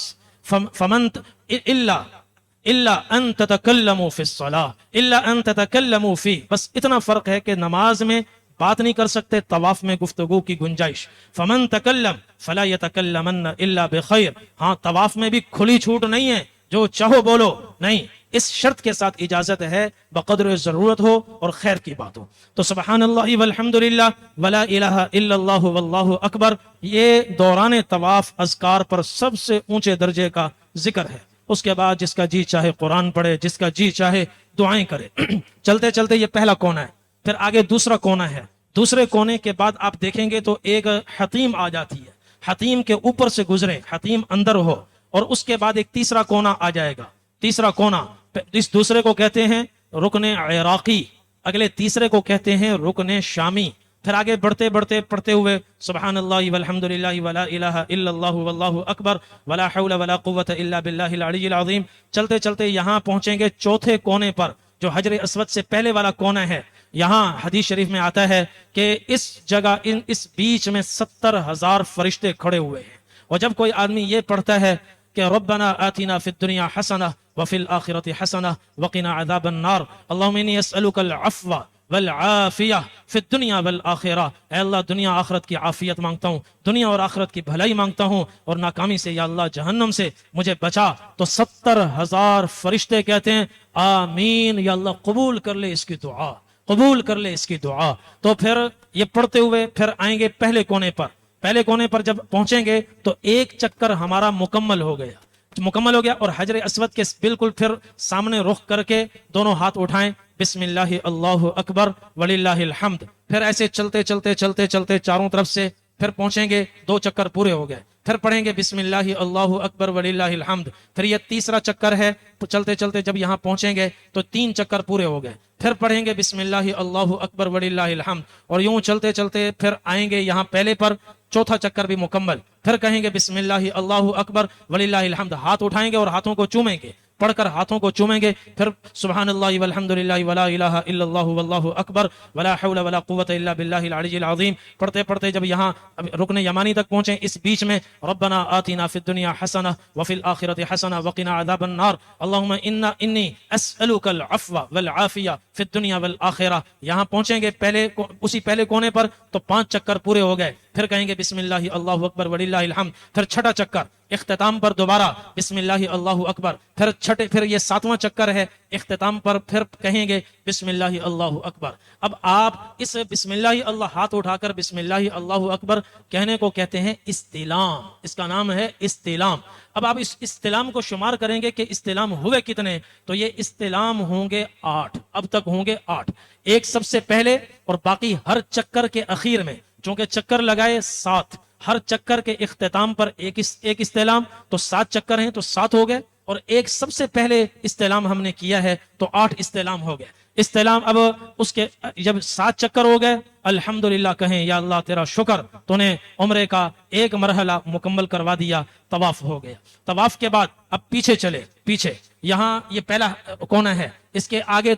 [SPEAKER 1] فمن الا ان تتکلموا فی الصلاۃ الا ان تتکلموا فی، بس اتنا فرق ہے کہ نماز میں بات نہیں کر سکتے، طواف میں گفتگو کی گنجائش۔ فمن تکلم فلا یتکلمن الا بخیر، ہاں طواف میں بھی کھلی چھوٹ نہیں ہے، جو چاہو بولو نہیں، اس شرط کے ساتھ اجازت ہے بقدر ضرورت ہو اور خیر کی بات ہو. تو سبحان اللہ والحمد للہ ولا الہ الا اللہ واللہ اکبر، یہ دوران طواف اذکار پر سب سے اونچے درجے کا ذکر ہے. اس کے بعد جس کا جی چاہے قرآن پڑھے، جس کا جی چاہے دعائیں کرے. چلتے چلتے یہ پہلا کونا ہے، پھر آگے دوسرا کونا ہے. دوسرے کونے کے بعد آپ دیکھیں گے تو ایک حتیم آ جاتی ہے، حتیم کے اوپر سے گزرے، حتیم اندر ہو، اور اس کے بعد ایک تیسرا کونا آ جائے گا. تیسرا کونا، اس دوسرے کو کہتے ہیں رکن عراقی، اگلے تیسرے کو کہتے ہیں رکن شامی. پھر آگے بڑھتے بڑھتے پڑھتے ہوئے سبحان اللہ والحمد للہ ولا الہ الا اللہ واللہ اکبر ولا حول ولا قوت الا باللہ العلی العظیم. چلتے چلتے یہاں پہنچیں گے چوتھے کونے پر جو حجر اسود سے پہلے والا کونا ہے. یہاں حدیث شریف میں آتا ہے کہ اس جگہ اس بیچ میں 70,000 فرشتے کھڑے ہوئے ہیں. اور جب کوئی آدمی یہ پڑھتا ہے کہ ربنا آتنا فی الدنیا حسنہ وفی الآخرۃ حسنہ وقنا عذاب النار اللہم انی اسألک العفو والعافیہ فی الدنیا والآخرہ، اے اللہ دنیا آخرت کی عافیت مانگتا ہوں، دنیا اور آخرت کی بھلائی مانگتا ہوں، اور ناکامی سے یا اللہ جہنم سے مجھے بچا. تو 70,000 فرشتے کہتے ہیں آمین، یا اللہ قبول کر لے اس کی دعا، قبول کر لے اس کی دعا. تو پھر یہ پڑھتے ہوئے پھر آئیں گے پہلے کونے پر. پہلے کونے پر جب پہنچیں گے تو ایک چکر ہمارا مکمل ہو گیا، اور حجر اسود کے بالکل پھر سامنے رخ کر کے دونوں ہاتھ اٹھائیں، بسم اللہ اللہ اکبر وللہ الحمد. پھر ایسے چلتے چلتے چلتے چلتے چاروں طرف سے پھر پہنچیں گے، 2 چکر پورے ہو گئے. پھر پڑھیں گے بسم اللہ اللہ اکبر وللہ الحمد. پھر یہ تیسرا چکر ہے، چلتے چلتے جب یہاں پہنچیں گے تو 3 چکر پورے ہو گئے. پھر پڑھیں گے بسم اللہ اللہ اکبر وللہ الحمد، اور یوں چلتے چلتے پھر آئیں گے یہاں پہلے پر، چوتھا چکر بھی مکمل. پھر کہیں گے بسم اللہ اللہ اکبر وللہ الحمد، ہاتھ اٹھائیں گے اور ہاتھوں کو چومیں گے، پڑھ کر ہاتھوں کو چومیں گے. پھر سبحان اللہ والحمد للہ ولا الہ الا اللہ واللہ اکبر ولا حول ولا قوت الا باللہ العلی العظیم. پڑھتے پڑھتے جب یہاں رکن یمانی تک پہنچے، اس بیچ میں ربنا آتنا فی الدنیا حسنہ وفی الآخرۃ حسنہ وقنا عذاب النار اللہم انی اسألک العفو والعافیہ فی الدنیا والآخرہ. یہاں پہنچیں گے اسی پہلے کونے پر تو 5 چکر پورے ہو گئے. پھر کہیں گے بسم اللہ اللہ اکبر وللہ الحمد. پھر چھٹا چکر اختتام پر دوبارہ بسم اللہ اللہ اکبر. پھر یہ 7واں چکر ہے اختتام پر، پھر کہیں گے بسم اللہ اللہ اکبر. اب آپ اس بسم اللہ اللہ ہاتھ اٹھا کر بسم اللہ اللہ اکبر کہنے کو کہتے ہیں استلام، اس کا نام ہے استلام. اب آپ اس استلام کو شمار کریں گے کہ استلام ہوئے کتنے، تو یہ استلام ہوں گے 8. اب تک ہوں گے 8، ایک سب سے پہلے اور باقی ہر چکر کے اخیر میں، چونکہ چکر لگائے 7، ہر چکر کے اختتام پر ایک استعلام، تو 7 چکر ہیں تو 7 ہو گئے، اور ایک سب سے پہلے استعلام ہم نے کیا ہے تو 8 استعلام ہو گئے. استعلام اب اس کے جب 7 چکر ہو گئے الحمدللہ کہیں یا اللہ تیرا شکر، تو نے عمرے کا ایک مرحلہ مکمل کروا دیا، طواف ہو گیا. طواف کے بعد اب پیچھے چلے، پیچھے یہاں یہ پہلا کونا ہے، اس کے آگے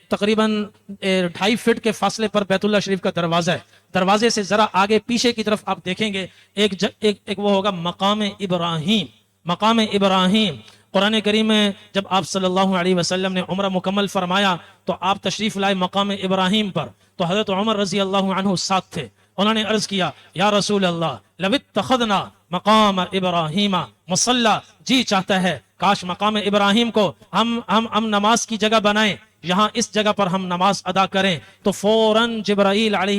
[SPEAKER 1] تقریباً 2.5 فٹ کے فاصلے پر بیت اللہ شریف کا دروازہ ہے. دروازے سے ذرا آگے پیچھے کی طرف آپ دیکھیں گے ایک وہ ہوگا مقام ابراہیم. مقام ابراہیم قرآن کریم میں جب آپ صلی اللہ علیہ وسلم نے عمرہ مکمل فرمایا تو آپ تشریف لائے مقام ابراہیم پر، تو حضرت عمر رضی اللہ عنہ ساتھ تھے. انہوں نے عرض کیا یا رسول اللہ لو اتخذنا مقام ابراہیم مصلی، جی چاہتا ہے کاش مقام ابراہیم کو ہم نماز کی جگہ بنائیں، یہاں اس جگہ پر ہم نماز ادا کریں. تو فوراً جبرائیل علیہ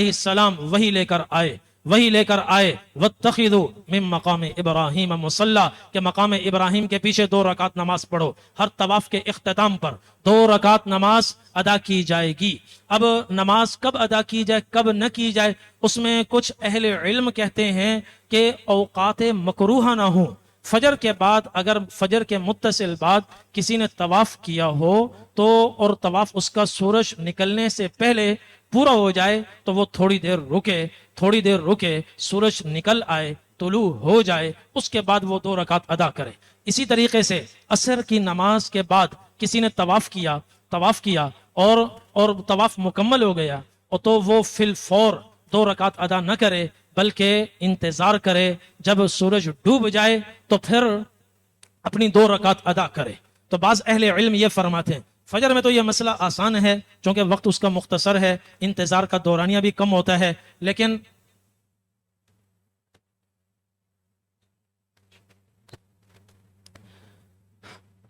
[SPEAKER 1] السلام وہی لے کر آئے واتخذوا من مقام ابراہیم مصلی، کہ مقام ابراہیم کے پیچھے 2 رکعت نماز پڑھو. ہر طواف کے اختتام پر 2 رکعت نماز ادا کی جائے گی. اب نماز کب ادا کی جائے کب نہ کی جائے، اس میں کچھ اہل علم کہتے ہیں کہ اوقات مکروہ نہ ہوں. فجر کے بعد، اگر فجر کے متصل بعد کسی نے طواف کیا ہو تو، اور طواف اس کا سورج نکلنے سے پہلے پورا ہو جائے تو وہ تھوڑی دیر رکے، سورج نکل آئے، طلوع ہو جائے، اس کے بعد وہ 2 رکعت ادا کرے. اسی طریقے سے عصر کی نماز کے بعد کسی نے طواف کیا اور طواف مکمل ہو گیا، اور تو وہ فی الفور 2 رکعت ادا نہ کرے بلکہ انتظار کرے جب سورج ڈوب جائے تو پھر اپنی 2 رکعت ادا کرے. تو بعض اہل علم یہ فرماتے ہیں فجر میں تو یہ مسئلہ آسان ہے چونکہ وقت اس کا مختصر ہے، انتظار کا دورانیہ بھی کم ہوتا ہے، لیکن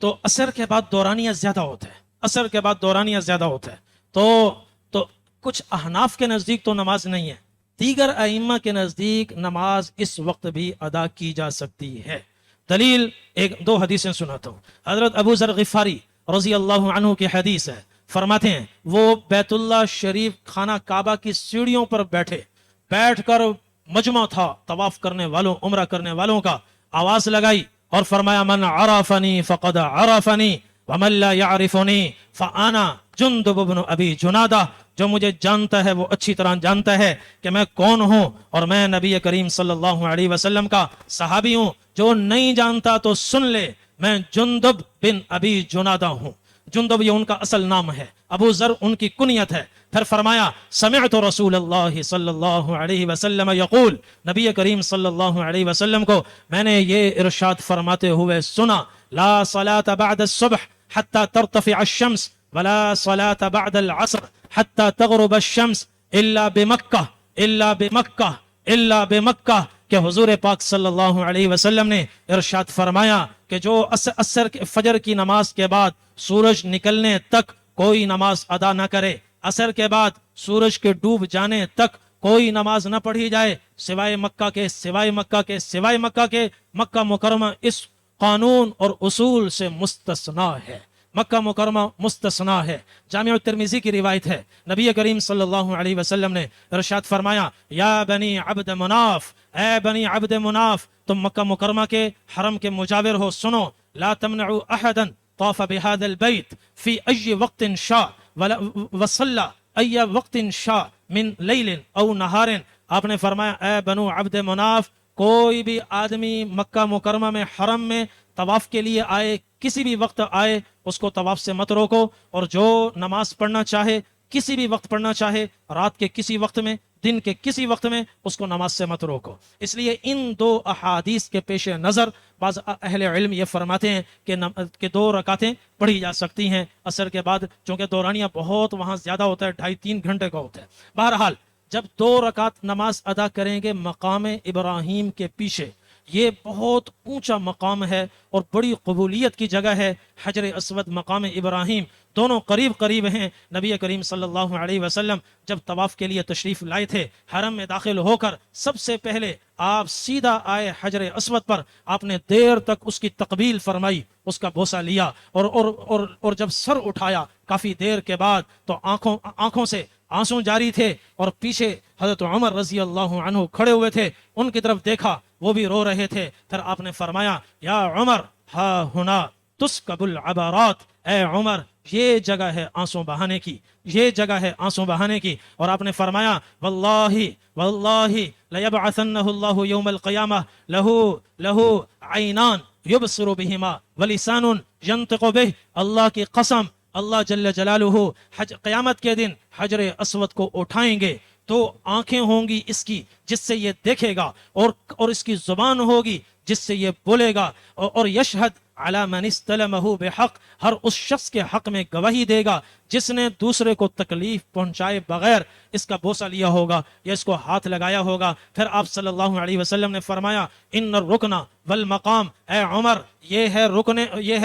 [SPEAKER 1] تو عصر کے بعد دورانیہ زیادہ ہوتا ہے، عصر کے بعد دورانیہ زیادہ ہوتا ہے، تو کچھ احناف کے نزدیک تو نماز نہیں ہے، دیگر ائمہ کے نزدیک نماز اس وقت بھی ادا کی جا سکتی ہے۔ دلیل ایک دو حدیثیں سناتا ہوں۔ حضرت ابو ذر غفاری رضی اللہ عنہ کی حدیث ہے، فرماتے ہیں وہ بیت اللہ شریف خانہ کعبہ کی سیڑھیوں پر بیٹھ کر مجمع تھا طواف کرنے والوں عمرہ کرنے والوں کا، آواز لگائی اور فرمایا من عرفنی فقد عرفنی ومن لا يعرفنی فانا جندب بن ابی جنادہ، جو مجھے جانتا ہے وہ اچھی طرح جانتا ہے کہ میں کون ہوں اور میں نبی کریم صلی اللہ علیہ وسلم کا صحابی ہوں، جو نہیں جانتا تو سن لے میں جندب بن ابی جنادہ ہوں۔ جندب یہ ان کا اصل نام ہے، ابو ذر ان کی کنیت ہے۔ پھر فرمایا سمعت رسول اللہ صلی اللہ علیہ وسلم یقول، نبی کریم صلی اللہ علیہ وسلم کو میں نے یہ ارشاد فرماتے ہوئے سنا، لا صلاة بعد الصبح حتى ترتفع الشمس ولا صلاة بعد العصر حتى تغرب الشمس الا بمکہ کہ حضور پاک صلی اللہ علیہ وسلم نے ارشاد فرمایا کہ جو فجر کی نماز کے بعد سورج نکلنے تک کوئی نماز ادا نہ کرے، عصر کے بعد سورج کے ڈوب جانے تک کوئی نماز نہ پڑھی جائے سوائے مکہ کے، مکہ مکرمہ اس قانون اور اصول سے مستثنا ہے، مکہ مکرمہ مستثنا ہے۔ جامع الترمذی کی روایت ہے، نبی کریم صلی اللہ علیہ وسلم نے ارشاد فرمایا یا بنی عبد مناف، اے بنی عبد مناف تم مکہ مکرمہ کے حرم کے مجاور ہو، سنو لا تمنعوا احدا طاف بهذا البيت في اي وقت شاء وصلى اي وقت شاء من لیل او نہار۔ آپ نے فرمایا اے بنو عبد مناف، کوئی بھی آدمی مکہ مکرمہ میں حرم میں طواف کے لیے آئے، کسی بھی وقت آئے، اس کو طواف سے مت روکو، اور جو نماز پڑھنا چاہے کسی بھی وقت پڑھنا چاہے، رات کے کسی وقت میں، دن کے کسی وقت میں، اس کو نماز سے مت روکو۔ اس لیے ان دو احادیث کے پیش نظر بعض اہل علم یہ فرماتے ہیں کہ 2 رکعتیں پڑھی جا سکتی ہیں عصر کے بعد، چونکہ دورانیہ بہت وہاں زیادہ ہوتا ہے، 2.5-3 گھنٹے کا ہوتا ہے۔ بہرحال جب 2 رکعت نماز ادا کریں گے مقام ابراہیم کے پیچھے، یہ بہت اونچا مقام ہے اور بڑی قبولیت کی جگہ ہے۔ حجر اسود، مقام ابراہیم دونوں قریب قریب ہیں۔ نبی کریم صلی اللہ علیہ وسلم جب طواف کے لیے تشریف لائے تھے، حرم میں داخل ہو کر سب سے پہلے آپ سیدھا آئے حجر اسود پر، آپ نے دیر تک اس کی تقبیل فرمائی، اس کا بوسہ لیا، اور جب سر اٹھایا کافی دیر کے بعد تو آنکھوں سے آنسو جاری تھے، اور پیچھے حضرت عمر رضی اللہ عنہ کھڑے ہوئے تھے، ان کی طرف دیکھا وہ بھی رو رہے تھے۔ پھر آپ نے فرمایا یا عمر ہا ہنا تسکب العبارات، اے عمر یہ جگہ ہے آنسو بہانے کی، یہ جگہ ہے آنسو بہانے کی۔ اور آپ نے فرمایا واللہ لیبعثنہ اللہ یوم القیامہ لہو عینان یبصر بہما ولسان ینطق بہ، اللہ کی قسم اللہ جل جلالہ قیامت کے دن حجر اسود کو اٹھائیں گے تو آنکھیں ہوں گی اس کی جس سے یہ دیکھے گا، اور اس کی زبان ہوگی جس سے یہ بولے گا، اور یشہد علی من استلمہ بحق، ہر اس شخص کے حق میں گواہی دے گا جس نے دوسرے کو تکلیف پہنچائے بغیر اس کا بوسہ لیا ہوگا یا اس کو ہاتھ لگایا ہوگا۔ پھر آپ صلی اللہ علیہ وسلم نے فرمایا ان الرکن والمقام، اے عمر یہ ہے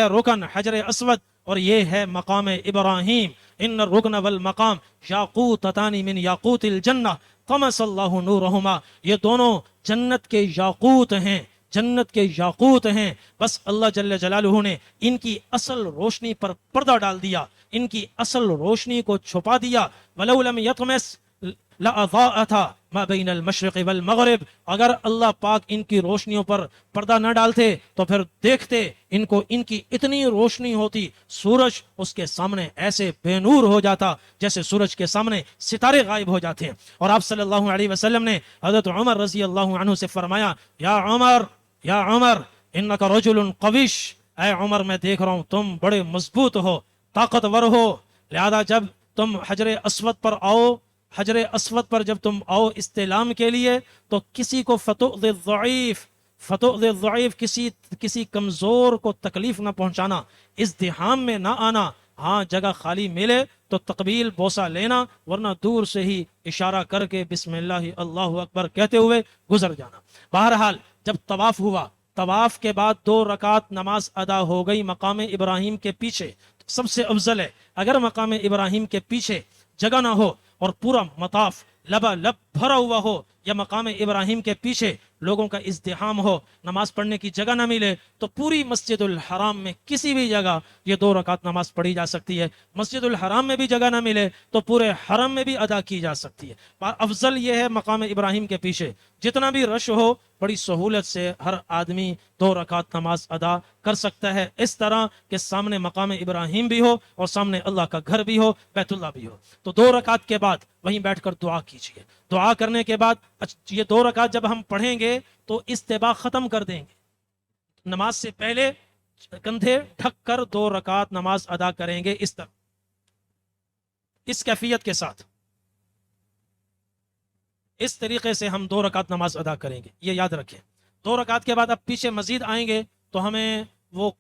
[SPEAKER 1] رکن حجر اسود اور یہ ہے مقام ابراہیم۔ ان الرکن والمقام یاقوتتان من یاقوت الجنہ طمس اللہ نورہما، یہ دونوں جنت کے یاقوت ہیں، جنت کے یاقوت ہیں، بس اللہ جل جلالہ نے ان کی اصل روشنی پر پردہ ڈال دیا، ان کی اصل روشنی کو چھپا دیا۔ وَلَوْ لَمْ يَطْمِسْ لَأَضَاءَتَا مَا بَيْنَ الْمَشْرِقِ وَالْمَغْرِبِ، اگر اللہ پاک ان کی روشنیوں پر پردہ نہ ڈالتے تو پھر دیکھتے ان کو، ان کی اتنی روشنی ہوتی، سورج اس کے سامنے ایسے بے نور ہو جاتا جیسے سورج کے سامنے ستارے غائب ہو جاتے ہیں۔ اور آپ صلی اللہ علیہ وسلم نے حضرت عمر رضی اللہ عنہ سے فرمایا یا عمر انک رجل قویش، اے عمر میں دیکھ رہا ہوں تم بڑے مضبوط ہو، طاقتور ہو، لہذا جب تم حجر اسود پر جب تم آؤ استلام کے لیے تو کسی کو فتؤذی الضعیف، کسی کمزور کو تکلیف نہ پہنچانا، ازدحام میں نہ آنا، ہاں جگہ خالی ملے تو تقبیل بوسہ لینا، ورنہ دور سے ہی اشارہ کر کے بسم اللہ اللہ اکبر کہتے ہوئے گزر جانا۔ بہرحال جب طواف ہوا طواف کے بعد 2 رکعت نماز ادا ہو گئی مقام ابراہیم کے پیچھے، سب سے افضل ہے اگر مقام ابراہیم کے پیچھے جگہ نہ ہو اور پورا مطاف لبا بھرا ہوا ہو، یا مقام ابراہیم کے پیچھے لوگوں کا ازدحام ہو، نماز پڑھنے کی جگہ نہ ملے، تو پوری مسجد الحرام میں کسی بھی جگہ یہ 2 رکعت نماز پڑھی جا سکتی ہے۔ مسجد الحرام میں بھی جگہ نہ ملے تو پورے حرم میں بھی ادا کی جا سکتی ہے۔ افضل یہ ہے مقام ابراہیم کے پیچھے جتنا بھی رش ہو، بڑی سہولت سے ہر آدمی 2 رکعت نماز ادا کر سکتا ہے، اس طرح کہ سامنے مقام ابراہیم بھی ہو اور سامنے اللہ کا گھر بھی ہو، بیت اللہ بھی ہو۔ تو 2 رکعت کے بعد وہیں بیٹھ کر دعا کیجیے۔ دعا کرنے کے بعد یہ 2 رکعت جب ہم پڑھیں گے تو استباح ختم کر دیں گے، نماز سے پہلے کندھے ڈھک کر 2 رکعت نماز ادا کریں گے، اس طرح، اس کیفیت کے ساتھ، اس طریقے سے ہم 2 رکعت نماز ادا کریں گے، یہ یاد رکھیں۔ 2 رکعت کے بعد اب پیچھے مزید آئیں گے تو ہمیں وہ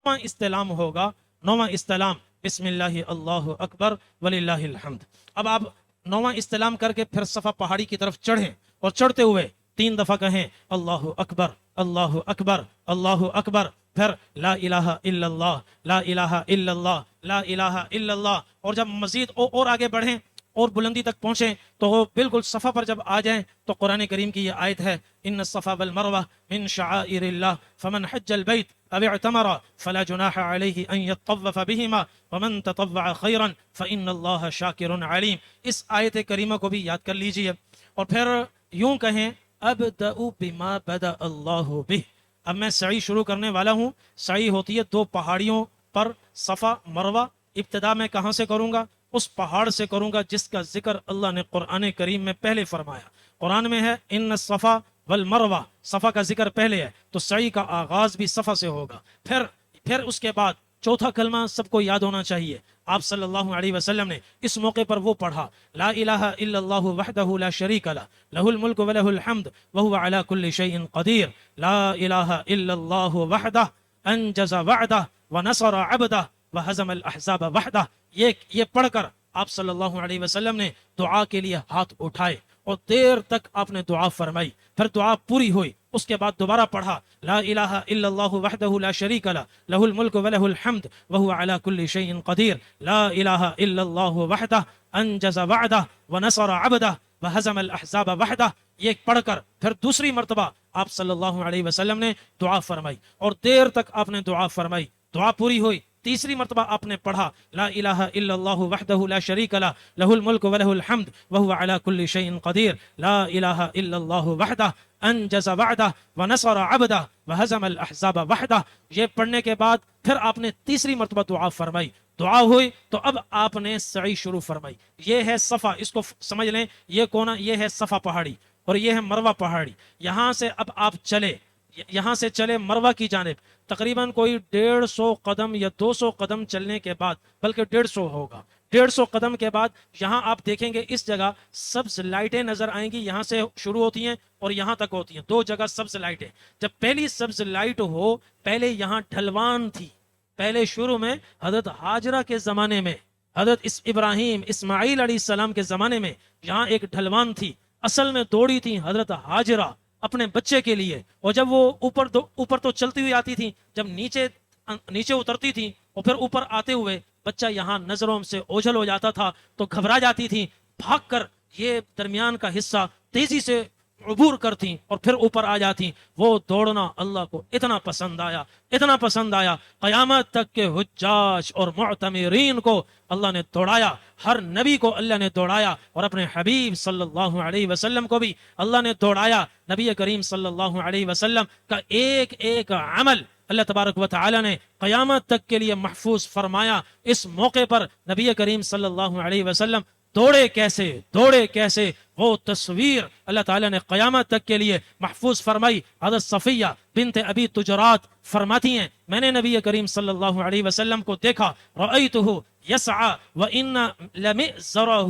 [SPEAKER 1] 9واں استلام ہوگا، 9واں استلام، بسم اللہ اللہ اکبر وللہ الحمد۔ اب آپ 9واں استلام کر کے پھر صفا پہاڑی کی طرف چڑھیں اور چڑھتے ہوئے 3 دفعہ کہیں اللہ اکبر اللہ اکبر اللہ اکبر، پھر لا الہ الا اللہ لا الہ الا اللہ لا الہ الا اللہ، اور جب مزید اور آگے بڑھیں اور بلندی تک پہنچیں تو بالکل صفا پر جب آ جائیں تو قرآن کریم کی یہ آیت ہے، ان الصفا والمروہ من شعائر اللہ فمن حج البیت او اعتمر فلا جناح علیہ ان یطوف بہما ومن تطوع خیرا فان اللہ شاکر علیم۔ اس آیت کریمہ کو بھی یاد کر لیجئے اور پھر یوں کہیں ابدأ بما بدأ اللہ بہ، اب میں سعی شروع کرنے والا ہوں۔ سعی ہوتی ہے 2 پہاڑیوں پر، صفا مروہ۔ ابتدا میں کہاں سے کروں گا؟ اس پہاڑ سے کروں گا جس کا ذکر اللہ نے قرآن کریم میں پہلے فرمایا۔ قرآن میں ہے ان الصفا والمروہ، صفا کا ذکر پہلے ہے تو سعی کا آغاز بھی صفا سے ہوگا۔ پھر اس کے بعد چوتھا کلمہ سب کو یاد ہونا چاہیے، آپ صلی اللہ علیہ وسلم نے اس موقع پر وہ پڑھا، لا الہ الا اللہ وحدہ لا شریک لہ لہ الملک ولہ الحمد وہو علی کل شیء قدیر، لا الہ الا اللہ وحدہ انجز وعدہ ونصر عبدہ وہزم الاحزاب وحدہ۔ یہ پڑھ کر آپ صلی اللہ علیہ وسلم نے دعا کے لیے ہاتھ اٹھائے اور دیر تک آپ نے دعا فرمائی، پھر دعا پوری ہوئی، اس کے بعد دوبارہ پڑھا لا الہ الا اللہ وحدہ لا شریک لہ لہ الملک ولہ الحمد وہو علی کل شیء قدیر، لا الہ الا اللہ وحدہ انجز وعدہ ونصر عبدہ وہزم الاحزاب وحدہ۔ یہ پڑھ کر پھر دوسری مرتبہ آپ صلی اللہ علیہ وسلم نے دعا فرمائی اور دیر تک آپ نے دعا فرمائی، دعا پوری ہوئی، تیسری مرتبہ آپ نے پڑھا لا الہ الا اللہ وحدہ لا شریک لہ لہ الملک ولہ الحمد وہو علی کل شیء قدیر، لا الہ الا اللہ وحدہ انجز وعدہ ونصر عبدہ وہزم الاحزاب وحدہ۔ یہ پڑھنے کے بعد پھر آپ نے تیسری مرتبہ دعا فرمائی، دعا ہوئی تو اب آپ نے سعی شروع فرمائی۔ یہ ہے صفا، اس کو سمجھ لیں، یہ ہے صفا پہاڑی اور یہ ہے مروہ پہاڑی۔ یہاں سے اب آپ چلے مروہ کی جانب، تقریباً کوئی 150 قدم یا 200 قدم چلنے کے بعد، بلکہ 150 ہوگا، 150 قدم کے بعد یہاں آپ دیکھیں گے اس جگہ سبز لائٹیں نظر آئیں گی، یہاں سے شروع ہوتی ہیں اور یہاں تک ہوتی ہیں، 2 جگہ سبز لائٹیں۔ جب پہلی سبز لائٹ ہو، پہلے یہاں ڈھلوان تھی، پہلے شروع میں حضرت ہاجرہ کے زمانے میں، حضرت ابراہیم اسماعیل علیہ السلام کے زمانے میں یہاں ایک ڈھلوان تھی، اصل میں دوڑی تھی حضرت ہاجرہ اپنے بچے کے لیے، اور جب وہ اوپر تو چلتی ہوئی آتی تھی، جب نیچے اترتی تھی اور پھر اوپر آتے ہوئے بچہ یہاں نظروں سے اوجھل ہو جاتا تھا تو گھبرا جاتی تھی، بھاگ کر یہ درمیان کا حصہ تیزی سے عبور کرتی اور پھر اوپر آ جاتی۔ وہ دوڑنا اللہ کو اتنا پسند آیا، قیامت تک کے حجاج اور معتمرین کو اللہ نے دوڑایا، ہر نبی کو اللہ نے دوڑایا، اور اپنے حبیب صلی اللہ علیہ وسلم کو بھی اللہ نے دوڑایا۔ نبی کریم صلی اللہ علیہ وسلم کا ایک عمل اللہ تبارک و تعالی نے قیامت تک کے لیے محفوظ فرمایا۔ اس موقع پر نبی کریم صلی اللہ علیہ وسلم دوڑے کیسے وہ تصویر اللہ تعالیٰ نے قیامت تک کے لیے محفوظ فرمائی۔ حضرت صفیہ بنت ابی تجرات فرماتی ہیں، میں نے نبی کریم صلی اللہ علیہ وسلم کو دیکھا، رأیتہ یسعى وإن لمئزرہ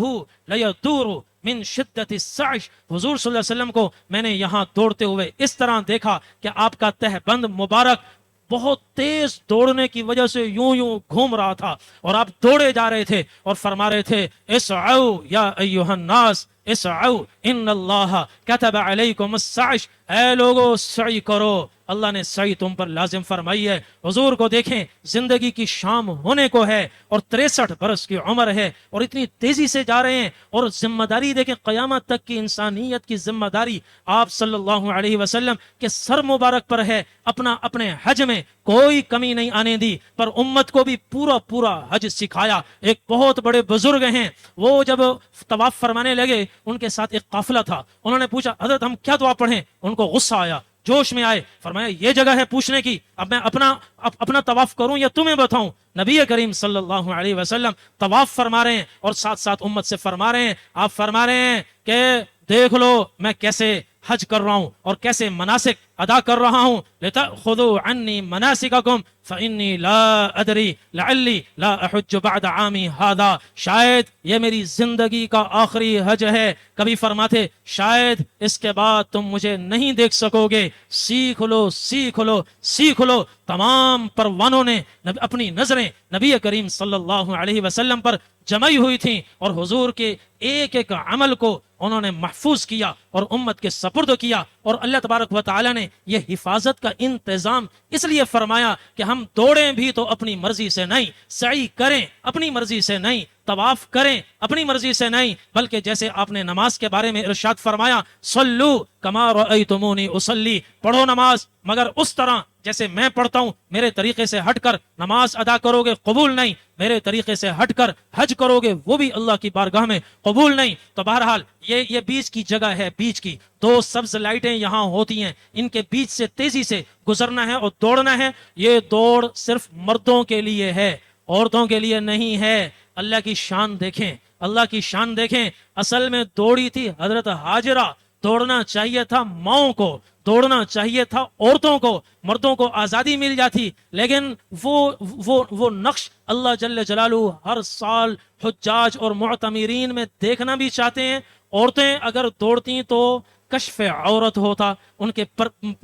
[SPEAKER 1] لیدور من شدت السعی، حضور صلی اللہ علیہ وسلم کو میں نے یہاں دوڑتے ہوئے اس طرح دیکھا کہ آپ کا تہبند مبارک بہت تیز دوڑنے کی وجہ سے یوں یوں گھوم رہا تھا، اور آپ دوڑے جا رہے تھے اور فرما رہے تھے اسعوا یا ایھا الناس اسعوا ان اللہ کتب علیکم السعی، اے لوگو سعی کرو، اللہ نے سعی تم پر لازم فرمائی ہے۔ حضور کو دیکھیں، زندگی کی شام ہونے کو ہے اور 63 برس کی عمر ہے اور اتنی تیزی سے جا رہے ہیں، اور ذمہ داری دیکھیں، قیامت تک کی انسانیت کی ذمہ داری آپ صلی اللہ علیہ وسلم کے سر مبارک پر ہے۔ اپنے حج میں کوئی کمی نہیں آنے دی، پر امت کو بھی پورا حج سکھایا۔ ایک بہت بڑے بزرگ ہیں، وہ جب طواف فرمانے لگے، ان کے ساتھ ایک قافلہ تھا، انہوں نے پوچھا حضرت ہم کیا دعا پڑھیں؟ ان کو غصہ آیا، جوش میں آئے، فرمایا یہ جگہ ہے پوچھنے کی، اب میں اپنا طواف کروں یا تمہیں بتاؤں؟ نبی کریم صلی اللہ علیہ وسلم طواف فرما رہے ہیں اور ساتھ ساتھ امت سے فرما رہے ہیں، آپ فرما رہے ہیں کہ دیکھ لو میں کیسے حج کر رہا ہوں اور کیسے مناسک ادا کر رہا ہوں، لِتَأْخُذُوا عَنِّي مَنَاسِكَكُمْ فَإِنِّي لَا أَدْرِي لَعَلِّي لَا أَحُجُّ بَعْدَ عَامِي هَذَا، شاید یہ میری زندگی کا آخری حج ہے۔ کبھی فرماتے شاید اس کے بعد تم مجھے نہیں دیکھ سکو گے، سیکھ لو سیکھ لو سیکھ لو۔ تمام پروانوں نے اپنی نظریں نبی کریم صلی اللہ علیہ وسلم پر جمعی ہوئی تھیں، اور حضور کے ایک ایک عمل کو انہوں نے محفوظ کیا اور امت کے سپرد کیا، اور اللہ تبارک و تعالی نے یہ حفاظت کا انتظام اس لیے فرمایا کہ ہم دوڑیں بھی تو اپنی مرضی سے نہیں، سعی کریں اپنی مرضی سے نہیں، طواف کریں اپنی مرضی سے نہیں، بلکہ جیسے آپ نے نماز کے بارے میں ارشاد فرمایا صلو کما رأیتمونی اصلی، پڑھو نماز مگر اس طرح جیسے میں پڑھتا ہوں، میرے طریقے سے ہٹ کر نماز ادا کرو گے قبول نہیں، میرے طریقے سے ہٹ کر حج کرو گے وہ بھی اللہ کی بارگاہ میں قبول نہیں۔ تو بہرحال یہ بیچ کی جگہ ہے، بیچ کی دو سبز لائٹیں یہاں ہوتی ہیں، ان کے بیچ سے تیزی سے گزرنا ہے اور دوڑنا ہے۔ یہ دوڑ صرف مردوں کے لیے ہے، عورتوں کے لیے نہیں ہے۔ اللہ کی شان دیکھیں، اللہ کی شان دیکھیں، اصل میں دوڑی تھی حضرت ہاجرہ، دوڑنا چاہیے تھا ماؤں کو، دوڑنا چاہیے تھا عورتوں کو، مردوں کو آزادی مل جاتی، لیکن وہ نقش اللہ جل جلالہ ہر سال حجاج اور معتمرین میں دیکھنا بھی چاہتے ہیں۔ عورتیں اگر دوڑتی تو کشف عورت ہوتا، ان کے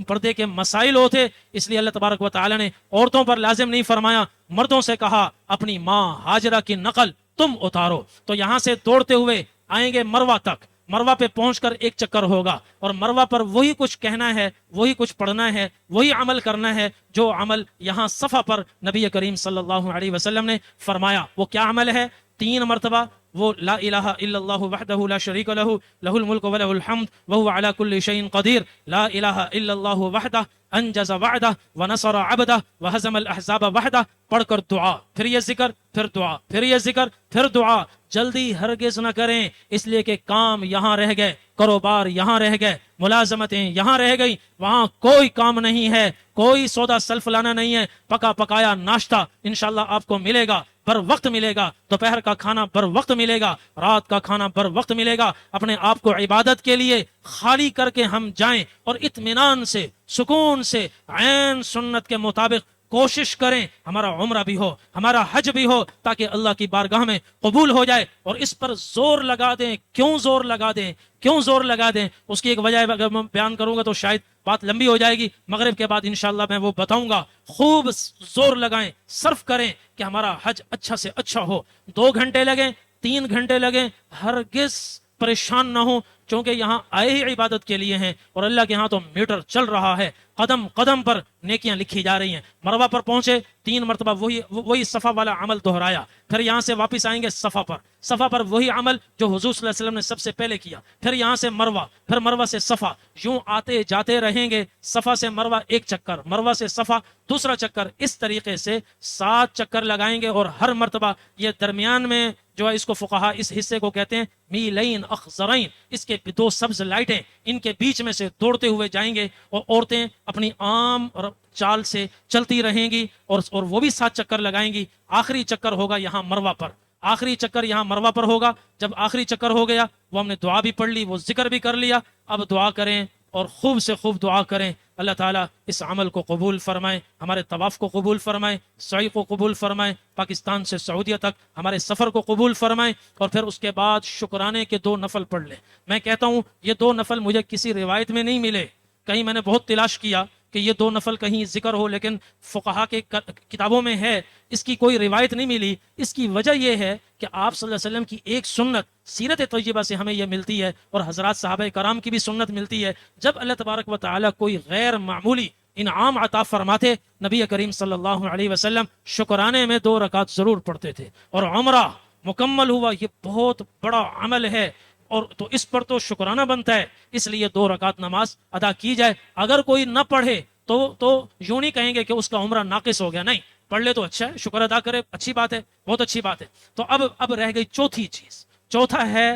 [SPEAKER 1] پردے کے مسائل ہوتے، اس لیے اللہ تبارک و تعالی نے عورتوں پر لازم نہیں فرمایا، مردوں سے کہا اپنی ماں ہاجرہ کی نقل تم اتارو۔ تو یہاں سے دوڑتے ہوئے آئیں گے مروہ تک، مروہ پہ پہنچ کر ایک چکر ہوگا، اور مروہ پر وہی کچھ کہنا ہے، وہی کچھ پڑھنا ہے، وہی عمل کرنا ہے جو عمل یہاں صفا پر نبی کریم صلی اللہ علیہ وسلم نے فرمایا۔ وہ کیا عمل ہے؟ 3 مرتبہ وہ لا الہ الا اللہ وحدہ لا شریک لہ لہ الملک ولہ الحمد وہو علی کل شیء قدیر، لا الہ الا اللہ وحدہ انجز وعدہ ونصر عبدہ وہزم الاحزاب وحدہ، پڑھ کر دعا، پھر یہ ذکر، پھر دعا، پھر یہ ذکر، پھر دعا۔ جلدی ہرگز نہ کریں، اس لیے کہ کام یہاں رہ گئے، کاروبار یہاں رہ گئے، ملازمتیں یہاں رہ گئی، وہاں کوئی کام نہیں ہے، کوئی سودا سلف لانا نہیں ہے، پکا پکایا ناشتہ انشاءاللہ آپ کو ملے گا، بر وقت ملے گا، دوپہر کا کھانا بر وقت ملے گا، رات کا کھانا بر وقت ملے گا۔ اپنے آپ کو عبادت کے لیے خالی کر کے ہم جائیں اور اطمینان سے، سکون سے، عین سنت کے مطابق کوشش کریں ہمارا عمرہ بھی ہو، ہمارا حج بھی ہو، تاکہ اللہ کی بارگاہ میں قبول ہو جائے۔ اور اس پر زور لگا دیں، کیوں زور لگا دیں، کیوں زور لگا دیں؟ اس کی ایک وجہ اگر میں بیان کروں گا تو شاید بات لمبی ہو جائے گی، مغرب کے بعد انشاءاللہ میں وہ بتاؤں گا۔ خوب زور لگائیں، صرف کریں کہ ہمارا حج اچھا سے اچھا ہو۔ 2 گھنٹے لگیں، 3 گھنٹے لگیں، ہرگز پریشان نہ ہوں، چونکہ یہاں آئے ہی عبادت کے لیے ہیں، اور اللہ کے ہاں تو میٹر چل رہا ہے، قدم قدم پر نیکیاں لکھی جا رہی ہیں۔ مروہ پر پہنچے، 3 مرتبہ وہی صفا والا عمل دہرایا، پھر یہاں سے واپس آئیں گے صفا پر، صفا پر وہی عمل جو حضور صلی اللہ علیہ وسلم نے سب سے پہلے کیا، پھر یہاں سے مروہ، پھر مروہ سے صفا، یوں آتے جاتے رہیں گے۔ صفا سے مروہ 1 چکر، مروہ سے صفا 2 چکر، اس طریقے سے 7 چکر لگائیں گے، اور ہر مرتبہ یہ درمیان میں جو ہے اس کو فقہا اس حصے کو کہتے ہیں میلین اخضرین، اس کے 2 سبز لائٹیں، ان کے بیچ میں سے دوڑتے ہوئے جائیں گے، اور عورتیں اپنی عام چال سے چلتی رہیں گی، اور وہ بھی 7 چکر لگائیں گی۔ آخری چکر ہوگا یہاں مروہ پر، آخری چکر یہاں مروہ پر ہوگا۔ جب آخری چکر ہو گیا، وہ ہم نے دعا بھی پڑھ لی، وہ ذکر بھی کر لیا، اب دعا کریں اور خوب سے خوب دعا کریں۔ اللہ تعالیٰ اس عمل کو قبول فرمائے، ہمارے طواف کو قبول فرمائے، سعی کو قبول فرمائے، پاکستان سے سعودیہ تک ہمارے سفر کو قبول فرمائے، اور پھر اس کے بعد شکرانے کے 2 نفل پڑھ لیں۔ میں کہتا ہوں یہ 2 نفل مجھے کسی روایت میں نہیں ملے، کہیں میں نے بہت تلاش کیا کہ یہ 2 نفل کہیں ذکر ہو، لیکن فقہا کے کتابوں میں ہے، اس کی کوئی روایت نہیں ملی۔ اس کی وجہ یہ ہے کہ آپ صلی اللہ علیہ وسلم کی ایک سنت سیرت طیبہ سے ہمیں یہ ملتی ہے، اور حضرات صحابہ کرام کی بھی سنت ملتی ہے، جب اللہ تبارک و تعالیٰ کوئی غیر معمولی انعام عطا فرماتے، نبی کریم صلی اللہ علیہ وسلم شکرانے میں 2 رکعت ضرور پڑھتے تھے۔ اور عمرہ مکمل ہوا، یہ بہت بڑا عمل ہے، اور تو اس پر تو شکرانہ بنتا ہے، اس لیے 2 رکعت نماز ادا کی جائے۔ اگر کوئی نہ پڑھے تو یوں نہیں کہیں گے کہ اس کا عمرہ ناقص ہو گیا، نہیں، پڑھ لے تو اچھا ہے، شکر ادا کرے، اچھی بات ہے، بہت اچھی بات ہے۔ تو اب رہ گئی چوتھی چیز، چوتھا ہے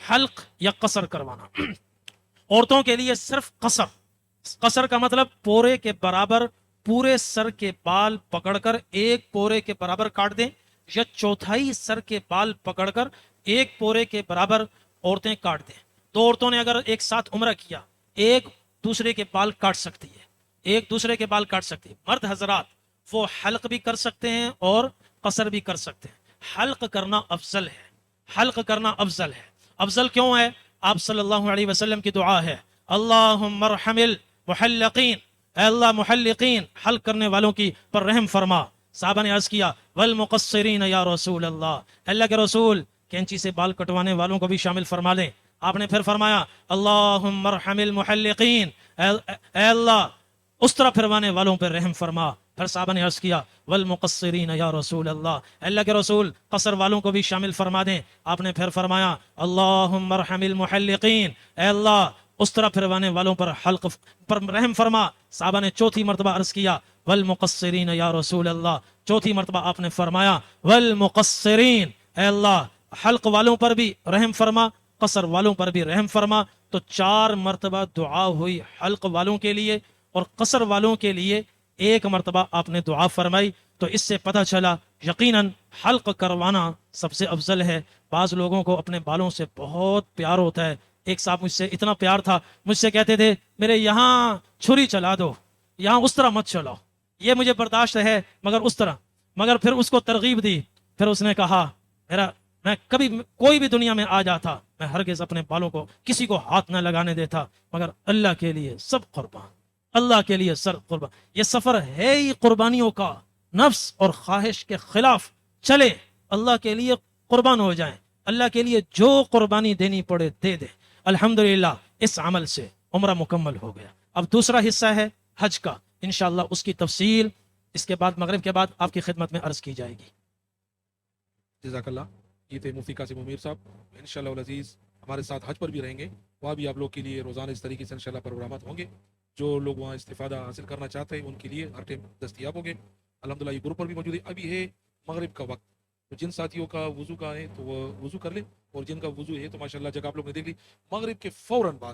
[SPEAKER 1] حلق یا قصر کروانا۔ عورتوں کے لیے صرف قصر کا مطلب پورے کے برابر پورے سر کے بال پکڑ کر ایک پورے کے برابر کاٹ دیں، یا چوتھائی سر کے بال پکڑ کر ایک پورے کے برابر عورتیں کاٹ دیں۔ 2 عورتوں نے اگر ایک ساتھ عمرہ کیا، ایک دوسرے کے بال کاٹ سکتی ہے، ایک دوسرے کے بال کاٹ سکتی ہے۔ مرد حضرات وہ حلق بھی کر سکتے ہیں اور قصر بھی کر سکتے ہیں۔ حلق کرنا افضل ہے، حلق کرنا افضل ہے۔ افضل کیوں ہے؟ آپ صلی اللہ علیہ وسلم کی دعا ہے، اللہم ارحم المحلقین، اے اللہ محلقین حلق کرنے والوں کی پر رحم فرما۔ صحابہ نے عرض کیا والمقصرین یا رسول اللہ، اللہ کے رسول کینچی سے بال کٹوانے والوں کو بھی شامل فرما لیں۔ آپ نے پھر فرمایا اللہم ارحم المحلقین، اے اللہ استرا پھروانے والوں پر رحم فرما۔ پھر صحابہ نے عرض کیا والمقصرین یا رسول اللہ، اللہ کے رسول قصر والوں کو بھی شامل فرما دیں۔ آپ نے پھر فرمایا اللہم ارحم المحلقین، اے اللہ استرا پھروانے والوں پر حلق پر رحم فرما۔ صحابہ نے چوتھی مرتبہ عرض کیا والمقصرین یا رسول اللہ، چوتھی مرتبہ آپ نے فرمایا والمقصرین، اے اللہ حلق والوں پر بھی رحم فرما، قصر والوں پر بھی رحم فرما۔ تو 4 مرتبہ دعا ہوئی حلق والوں کے لیے، اور قصر والوں کے لیے 1 مرتبہ آپ نے دعا فرمائی۔ تو اس سے پتہ چلا یقیناً حلق کروانا سب سے افضل ہے۔ بعض لوگوں کو اپنے بالوں سے بہت پیار ہوتا ہے۔ ایک صاحب مجھ سے اتنا پیار تھا، مجھ سے کہتے تھے میرے یہاں چھری چلا دو، یہاں اس طرح مت چلاؤ، یہ مجھے برداشت ہے مگر اس طرح۔ مگر پھر اس کو ترغیب دی، پھر اس نے کہا میں کبھی کوئی بھی دنیا میں آ جاتا، میں ہرگز اپنے بالوں کو کسی کو ہاتھ نہ لگانے دیتا، مگر اللہ کے لیے سب قربان، اللہ کے لیے سر قربان۔ یہ سفر ہے ہی قربانیوں کا، نفس اور خواہش کے خلاف چلے، اللہ کے لیے قربان ہو جائیں، اللہ کے لیے جو قربانی دینی پڑے دے دیں۔ الحمدللہ اس عمل سے عمرہ مکمل ہو گیا۔ اب دوسرا حصہ ہے حج کا، انشاءاللہ اس کی تفصیل اس کے بعد مغرب کے بعد آپ کی خدمت میں عرض کی جائے گی۔
[SPEAKER 3] جزاک اللہ۔ یہ تھے مفتی قاسم امیر صاحب، انشاءاللہ العزیز ہمارے ساتھ حج پر بھی رہیں گے، وہاں بھی آپ لوگ کے لیے روزانہ اس طریقے سے انشاءاللہ پروگرامات ہوں گے۔ جو لوگ وہاں استفادہ حاصل کرنا چاہتے ہیں ان کے لیے ہر ٹائم دستیاب ہوں گے۔ الحمدللہ یہ گروپ پر بھی موجود ہے۔ ابھی ہے مغرب کا وقت، تو جن ساتھیوں کا وضو کا ہے تو وہ وضو کر لیں، اور جن کا وضو ہے تو ماشاءاللہ جگہ آپ لوگ نے دیکھ لی، مغرب کے فوراً بعد